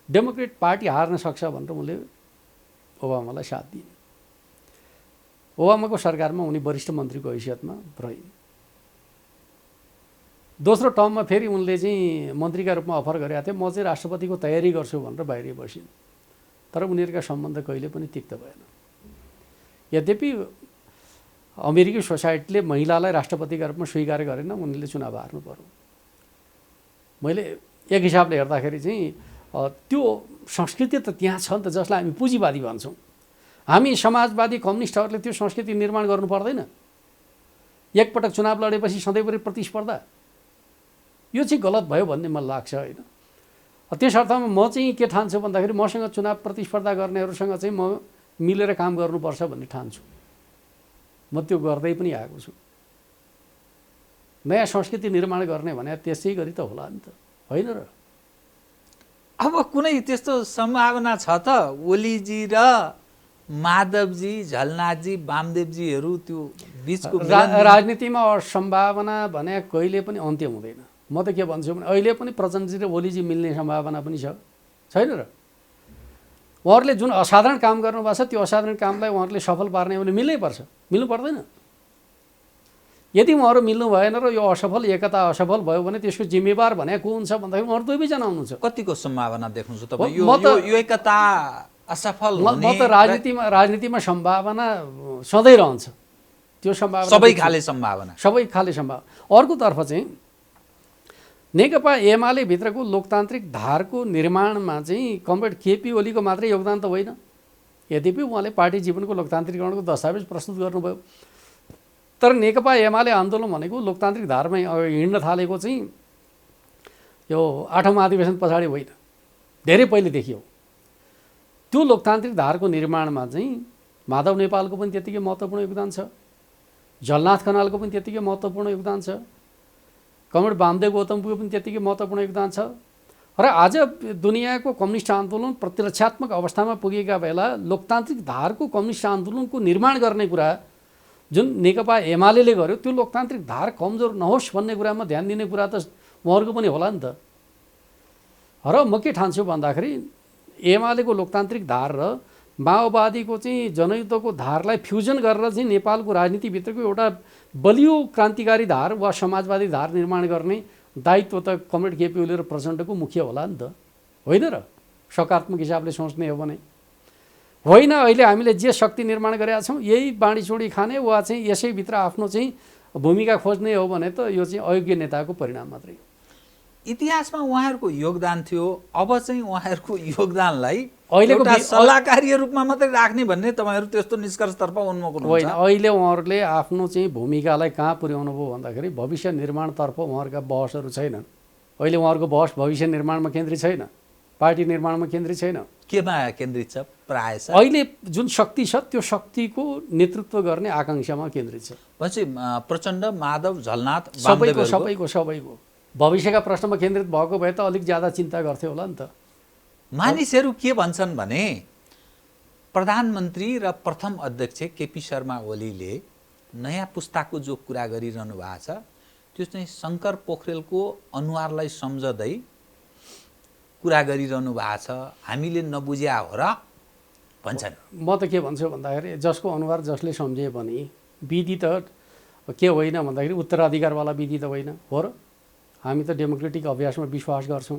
डेमोक्रेट पार्टी हार्न सक्छ भनेर उनले ओबामालाई साथ दिए। ओबामाको सरकारमा उनी वरिष्ठ मन्त्रीको हैसियतमा रहिन्। दोस्रो टर्ममा फेरि उनले चाहिँ मन्त्रीका रूपमा अफर गरेका थिए, म चाहिँ राष्ट्रपतिको तयारी गर्छु भनेर बाहिर बसिन्। तर उनीहरूका सम्बन्ध कहिले पनि तिक्त भएन। यद्यपि अमेरिकी सोसाइटीले महिलालाई राष्ट्रपतिका रूपमा स्वीकार गरेन, उनले चुनाव हार्नु पर्यो। मैले एक हिसाबले हेर्दाखेरि चाहिँ त्यो संस्कृति त त्यहाँ छ नि त, जसलाई हामी पुँजीवादी भन्छौँ। हामी समाजवादी कम्युनिस्टहरूले त्यो संस्कृति निर्माण गर्नु पर्दैन? एकपटक चुनाव लडेपछि सधैँभरि प्रतिस्पर्धा, यो चाहिँ गलत भयो भन्ने मलाई लाग्छ होइन। त्यस अर्थमा म चाहिँ के ठान्छु भन्दाखेरि मसँग चुनाव प्रतिस्पर्धा गर्नेहरूसँग चाहिँ म मिलेर काम गर्नुपर्छ भन्ने ठान्छु। म त्यो गर्दै पनि आएको छु। नयाँ संस्कृति निर्माण गर्ने भने त्यसै गरी त होला नि त, होइन र? अब कुनै त्यस्तो सम्भावना छ त ओलीजी र माधवजी, झलनाथजी, वामदेवजीहरू त्यो बिचको राजनीतिमा सम्भावना भने कहिले पनि अन्त्य हुँदैन। म त के भन्छु भने अहिले पनि प्रचण्डजी र ओलीजी मिल्ने सम्भावना पनि छ, छैन र? उहाँहरूले जुन असाधारण काम गर्नुभएको छ त्यो असाधारण कामलाई उहाँहरूले सफल पार्ने भने मिल्नै पर्छ, मिल्नु पर्दैन? यदि उहाँहरू मिल्नु भएन र यो असफल एकता असफल भयो भने त्यसको जिम्मेवार भने को हुन्छ भन्दाखेरि उहाँहरू दुवैजना हुनुहुन्छ। कतिको सम्भावना देख्नुहुन्छ तपाईँ यो एकता असफल हुने? म त राजनीतिमा सम्भावना सधैँ रहन्छ, त्यो सम्भावना सबै खाले सम्भावना। अर्कोतर्फ चाहिँ नेकपा एमाले भित्रको लोकतान्त्रिक धारको निर्माणमा चाहिँ कमरेड केपी ओलीको मात्रै योगदान त होइन। यद्यपि उहाँले पार्टी जीवनको लोकतान्त्रिकरणको दस्तावेज प्रस्तुत गर्नुभयो, तर नेकपा एमाले आन्दोलन भनेको लोकतान्त्रिक धारमै हिँड्न थालेको चाहिँ यो 8औं महाधिवेशन पछाडि होइन, धेरै पहिलेदेखि हो। त्यो लोकतान्त्रिक धारको निर्माणमा चाहिँ माधव नेपालको पनि त्यतिकै महत्त्वपूर्ण योगदान छ, झलनाथ खनालको पनि त्यतिकै महत्त्वपूर्ण योगदान छ, कमरेड वामदेव गौतमको पनि त्यतिकै महत्त्वपूर्ण योगदान छ। र आज दुनियाँको कम्युनिस्ट आन्दोलन प्रतिरक्षात्मक अवस्थामा पुगेका बेला लोकतान्त्रिक धारको कम्युनिस्ट आन्दोलनको निर्माण गर्ने कुरा जुन नेकपा एमाले गर्यो त्यो लोकतान्त्रिक धार कमजोर नहोस् भन्ने कुरामा ध्यान दिने कुरा त उहाँहरूको पनि होला नि त। र म के ठान्छु भन्दाखेरि एमालेको लोकतान्त्रिक धार र माओवादीको चाहिँ जनयुद्धको धारलाई फ्युजन गरेर चाहिँ नेपालको राजनीतिभित्रको एउटा बलियो क्रान्तिकारी धार वा समाजवादी धार निर्माण गर्ने दायित्व त कमरेड केपी ओली र प्रचण्डको मुख्य होला नि त, होइन र? सकारात्मक हिसाबले सोच्ने हो भने होइन। अहिले हामीले जे शक्ति निर्माण गरेका छौँ यही बाँडीचुँडी खाने वा चाहिँ यसैभित्र आफ्नो चाहिँ भूमिका खोज्ने हो भने त यो चाहिँ अयोग्य नेताको परिणाम मात्रै। इतिहासमा उहाँहरूको योगदान थियो, अब चाहिँ उहाँहरूको योगदानलाई अहिलेको सल्लाहकारी रूपमा मात्रै राख्ने भन्ने तपाईँहरू त्यस्तो निष्कर्षतर्फ उन्मुख हुनुहुन्छ? होइन, अहिले उहाँहरूले आफ्नो चाहिँ भूमिकालाई कहाँ पुर्याउनु भयो भन्दाखेरि भविष्य निर्माणतर्फ उहाँहरूका बहसहरू छैनन्। अहिले उहाँहरूको बहस भविष्य निर्माणमा केन्द्रित छैन, पार्टी निर्माणमा केन्द्रित छैन। केमा केन्द्रित छ? प्रायः अहिले जुन शक्ति छ त्यो शक्तिको नेतृत्व गर्ने आकाङ्क्षामा केन्द्रित छ। पछि प्रचण्ड, माधव, झलनाथ सबैको भविष्यका प्रश्नमा केन्द्रित भएको भए त अलिक ज्यादा चिन्ता गर्थ्यो होला नि त। मानिसहरू के भन्छन् भने प्रधानमन्त्री र प्रथम अध्यक्ष केपी शर्मा ओलीले नयाँ पुस्ताको जो कुरा गरिरहनु भएको छ त्यो चाहिँ शङ्कर पोखरेलको अनुहारलाई सम्झँदै कुरा गरिरहनु भएको छ, हामीले नबुझ्या हो र भन्छन्। म त के भन्छु भन्दाखेरि जसको अनुहार जसले सम्झे पनि विधि त के होइन भन्दाखेरि उत्तराधिकारवाला विधि त होइन हो र? हामी त डेमोक्रेटिक अभ्यासमा विश्वास गर्छौँ।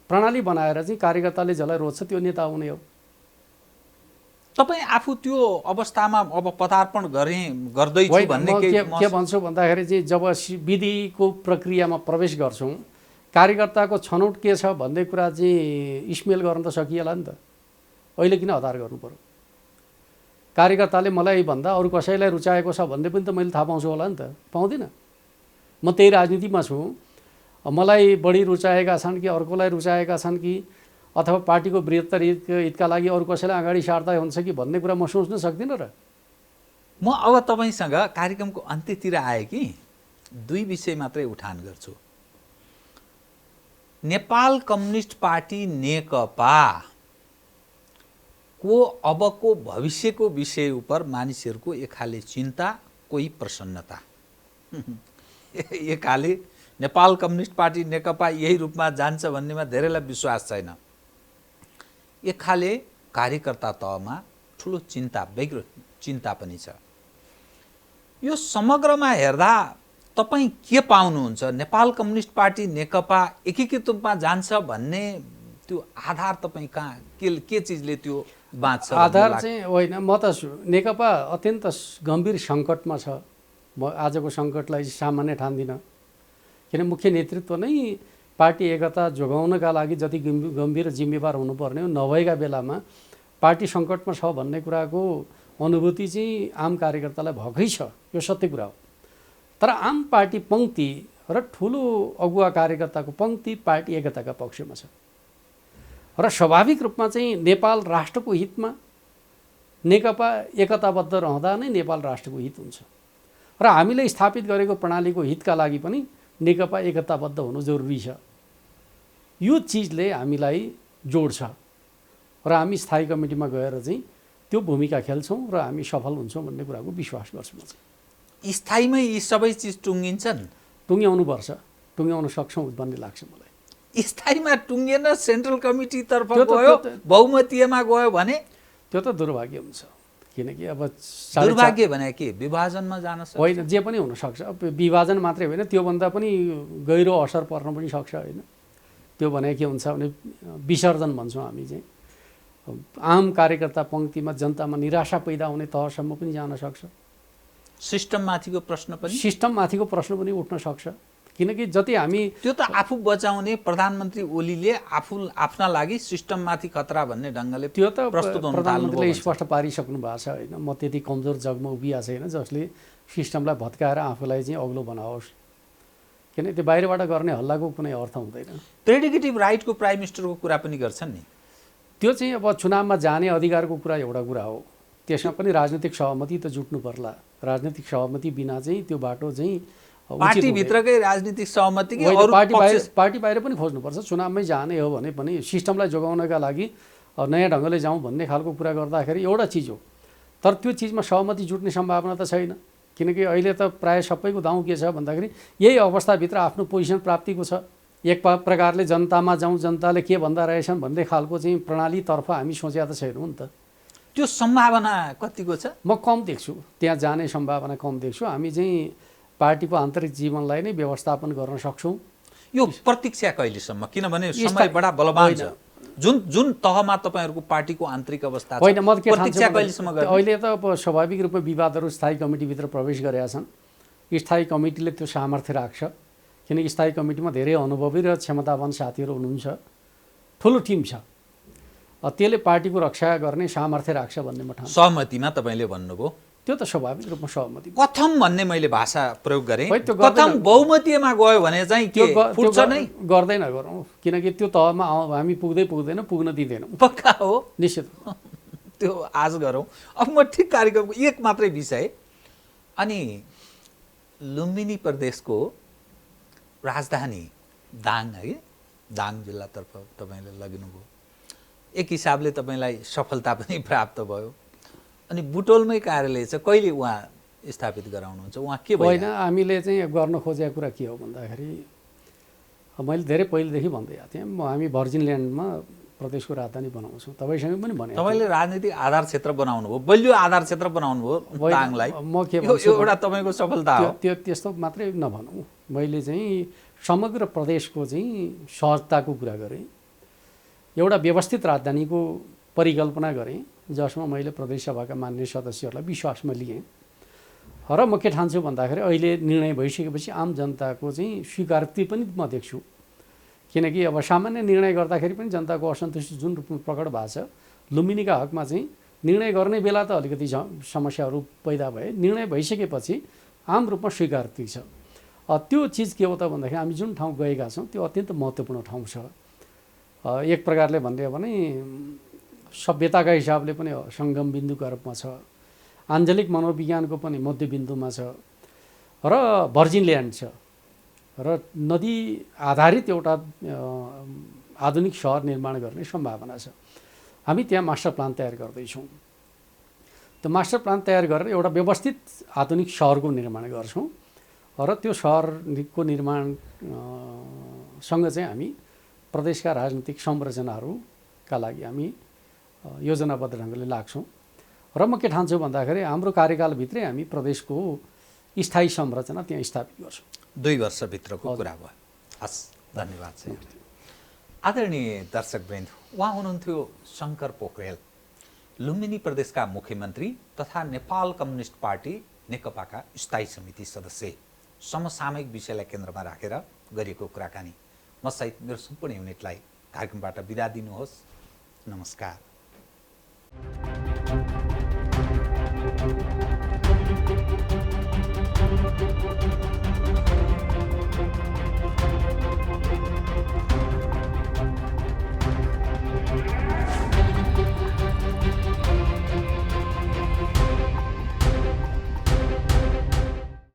प्रणाली बनाएर चाहिँ कार्यकर्ताले जसलाई रोज्छ त्यो नेता हुने हो। तपाईँ आफू त्यो अवस्थामा अब पदार्पण गर्दैछु भन्ने के भन्छु भन्दाखेरि चाहिँ जब विधिको प्रक्रियामा प्रवेश गर्छौँ कार्यकर्ताको छनौट के छ भन्ने कुरा चाहिँ स्मेल गर्न त सकिएला नि त। अहिले किन हतार गर्नु पर्यो? कार्यकर्ताले मलाई भन्दा अरू कसैलाई रुचाएको छ भन्ने पनि त मैले थाहा पाउँछु होला नि त, पाउँदिनँ? म त्यही राजनीतिमा छु, मलाई बढी रुचाएका छन् कि अर्कोलाई रुचाएका छन् कि अथवा पार्टीको बृहत्तर हितका लागि अरू कसैलाई अगाडि सार्दा हुन्छ कि भन्ने कुरा म सोच्न सक्दिनँ र। म अब तपाईँसँग कार्यक्रमको अन्त्यतिर आए कि दुई विषय मात्रै उठान गर्छु। नेपाल कम्युनिस्ट पार्टी नेकपा को अबको भविष्यको विषय उपर मानिसहरूको एक खाले चिन्ता, कोही प्रसन्नता। एक खाले नेपाल कम्युनिस्ट पार्टी नेकपा यही रूपमा जान्छ भन्नेमा धेरैलाई विश्वास छैन। एक खाले कार्यकर्ता तहमा ठुलो चिन्ता, व्यग्र चिन्ता पनि छ। यो समग्रमा हेर्दा तपाईँ के पाउनुहुन्छ? नेपाल कम्युनिस्ट पार्टी नेकपा एकीकृत रूपमा जान्छ भन्ने त्यो आधार तपाईँ कहाँ के चिजले त्यो बाँच्छ? आधार चाहिँ होइन, म त नेकपा अत्यन्त गम्भीर सङ्कटमा छ। म आजको सङ्कटलाई सामान्य ठान्दिनँ, किन मुख्य नेतृत्व नै पार्टी एकता जोगाउनका लागि जति गम्भीर जिम्मेवार हुनुपर्ने हो नभएका बेलामा पार्टी सङ्कटमा छ भन्ने कुराको अनुभूति चाहिँ आम कार्यकर्तालाई भएकै छ, यो सत्य कुरा हो। तर आम पार्टी पङ्क्ति र ठुलो अगुवा कार्यकर्ताको पङ्क्ति पार्टी एकताका पक्षमा छ र स्वाभाविक रूपमा चाहिँ नेपाल राष्ट्रको हितमा नेकपा एकताबद्ध रहँदा नै नेपाल राष्ट्रको हित हुन्छ र हामीले स्थापित गरेको प्रणालीको हितका लागि पनि नेकपा एकताबद्ध हुनु जरुरी छ। यो चिजले हामीलाई जोड्छ र हामी स्थायी कमिटीमा गएर चाहिँ त्यो भूमिका खेल्छौँ र हामी सफल हुन्छौँ भन्ने कुराको विश्वास गर्छु म चाहिँ। स्थायीमै यी सबै चिज टुङ्गिन्छन्? टुङ्ग्याउनुपर्छ, टुङ्ग्याउन सक्छौँ भन्ने लाग्छ मलाई। स्थायीमा टुङ्गेन सेन्ट्रल कमिटीतर्फ गयो, बहुमतीयमा गयो भने त्यो त दुर्भाग्य हुन्छ। किनकि अब दुर्भाग्य भने के विभाजनमा जान सक्छ? होइन, जे पनि हुनसक्छ। विभाजन मात्रै होइन, त्योभन्दा पनि गहिरो असर पर्न पनि सक्छ। होइन, त्यो भने के हुन्छ भने विसर्जन भन्छौँ हामी चाहिँ। आम कार्यकर्ता पङ्क्तिमा जनतामा निराशा पैदा हुने तहसम्म पनि जान सक्छ। सिस्टममाथिको प्रश्न पनि उठ्न सक्छ। किनकि जति हामी त्यो त आफू बचाउने प्रधानमन्त्री ओलीले आफ्ना लागि सिस्टममाथि खतरा भन्ने ढङ्गले त्यो त प्रस्तुत हुन प्रधानमन्त्रीले स्पष्ट पारिसक्नु भएको छ। होइन, म त्यति कमजोर जगमा उभिया छैन जसले सिस्टमलाई भत्काएर आफूलाई चाहिँ अग्लो बनाओस्। किन त्यो बाहिरबाट गर्ने हल्लाको कुनै अर्थ हुँदैन। प्रेडिकेटिभ राइटको प्राइम मिनिस्टरको कुरा पनि गर्छन् नि। त्यो चाहिँ अब चुनावमा जाने अधिकारको कुरा एउटा कुरा हो, त्यसमा पनि राजनीतिक सहमति त जुट्नु पर्ला। राजनीतिक सहमति बिना चाहिँ त्यो बाटो चाहिँ पार्टीभित्रकै राजनीतिक सहमति पार्टी बाहिर पनि खोज्नुपर्छ। चुनावमै जाने हो भने पनि सिस्टमलाई जोगाउनका लागि नयाँ ढङ्गले जाउँ भन्ने खालको कुरा गर्दाखेरि एउटा चिज हो, तर त्यो चिजमा सहमति जुट्ने सम्भावना त छैन। किनकि अहिले त प्रायः सबैको दाउँ के छ भन्दाखेरि यही अवस्थाभित्र आफ्नो पोजिसन प्राप्तिको छ। एक प्रकारले जनतामा जाउँ, जनताले के भन्दा रहेछन् भन्ने खालको चाहिँ प्रणालीतर्फ हामी सोचेका त छैनौँ नि त। त्यो सम्भावना कतिको छ? म कम देख्छु, त्यहाँ जाने सम्भावना कम देख्छु। हामी चाहिँ पार्टीको आन्तरिक जीवनलाई नै व्यवस्थापन गर्न सक्छौँ। यो प्रतीक्षा कहिलेसम्म? किनभने समय बडा बलवान छ। जुन तहमा तपाईँहरूको पार्टीको आन्तरिक अवस्था छ, होइन, म के प्रतीक्षा कहिलेसम्म गर्ने? अहिले त स्वाभाविक रूपमा विवादहरू स्थायी कमिटीभित्र प्रवेश गरेका छन्। स्थायी कमिटीले त्यो सामर्थ्य राख्छ, किनकि स्थायी कमिटीमा धेरै अनुभवी र क्षमतावान साथीहरू हुनुहुन्छ, ठुलो टिम छ। त्यसले पार्टीको रक्षा गर्ने सामर्थ्य राख्छ भन्ने म ठान्छु। सहमतिमा तपाईँले भन्नुभयो, त्यो त स्वाभाविक रूपमा सहमति। कथम भन्ने मैले भाषा प्रयोग गरेँ। कथम बहुमतीयमा गयो भने चाहिँ के फुट्छ नै? गर्दैन, गरौँ। किनकि त्यो तहमा हामी पुग्न दिँदैनौँ। पक्का हो, निश्चित। त्यो आज गरौँ। अब म ठिक कार्यक्रमको एक मात्रै विषय, अनि लुम्बिनी प्रदेशको राजधानी दाङ, है, दाङ जिल्लातर्फ तपाईँले लगिनुभयो। एक हिसाबले तपाईँलाई सफलता पनि प्राप्त भयो। अनि बुटोलमै कार्यालय छ, कहिले उहाँ स्थापित गराउनुहुन्छ? उहाँ के भयो? होइन, हामीले चाहिँ गर्न खोजेको कुरा के हो भन्दाखेरि मैले धेरै पहिलेदेखि भन्दै आएको थिएँ, हामी भर्जिन ल्यान्डमा प्रदेशको राजधानी बनाउँछौँ। तपाईँसँग पनि भने तपाईँले राजनीतिक आधार क्षेत्र बनाउनु भयो, बलियो आधार क्षेत्र बनाउनु भयो दाङलाई। म के भन्छु, एउटा तपाईँको सफलता हो। त्यो त्यस्तो मात्रै नभनौँ। मैले चाहिँ समग्र प्रदेशको चाहिँ सहजताको कुरा गरेँ, एउटा व्यवस्थित राजधानीको परिकल्पना गरेँ, जसमा मैले प्रदेशसभाका मान्य सदस्यहरूलाई विश्वासमा लिएँ। र म के ठान्छु भन्दाखेरि अहिले निर्णय भइसकेपछि आम जनताको चाहिँ स्वीकृति पनि म देख्छु। किनकि अब सामान्य निर्णय गर्दाखेरि पनि जनताको असन्तुष्टि जुन रूपमा प्रकट भएको छ, लुम्बिनीका हकमा चाहिँ निर्णय गर्ने बेला त अलिकति समस्याहरू पैदा भए, निर्णय भइसकेपछि आम रूपमा स्वीकृति छ। त्यो चिज के हो त भन्दाखेरि हामी जुन ठाउँ गएका छौँ त्यो अत्यन्त महत्त्वपूर्ण ठाउँ छ। एक प्रकारले भन्ने हो भने सभ्यताका हिसाबले पनि सङ्गम बिन्दुका रूपमा छ, आञ्चलिक मनोविज्ञानको पनि मध्यबिन्दुमा छ, र भर्जिन ल्यान्ड छ, र नदी आधारित एउटा आधुनिक सहर निर्माण गर्ने सम्भावना छ। हामी त्यहाँ मास्टर प्लान तयार गर्दैछौँ। त्यो मास्टर प्लान तयार गरेर एउटा व्यवस्थित आधुनिक सहरको निर्माण गर्छौँ, र त्यो सहरको निर्माणसँग चाहिँ हामी प्रदेशका राजनीतिक संरचनाहरूका लागि हामी योजनाबद्ध ढङ्गले लाग्छौँ। र म के ठान्छु भन्दाखेरि हाम्रो कार्यकालभित्रै हामी प्रदेशको स्थायी संरचना त्यहाँ स्थापित गर्छौँ। 2 वर्षभित्रको कुरा भयो। हस्, धन्यवाद छ। आदरणीय दर्शकवृन्द, उहाँ हुनुहुन्थ्यो शङ्कर पोखरेल, लुम्बिनी प्रदेशका मुख्यमन्त्री तथा नेपाल कम्युनिस्ट पार्टी नेकपाका स्थायी समिति सदस्य। समसामयिक विषयलाई केन्द्रमा राखेर गरिएको कुराकानी। म सहित मेरो सम्पूर्ण युनिटलाई कार्यक्रमबाट बिदा दिनुहोस्। नमस्कार। छ।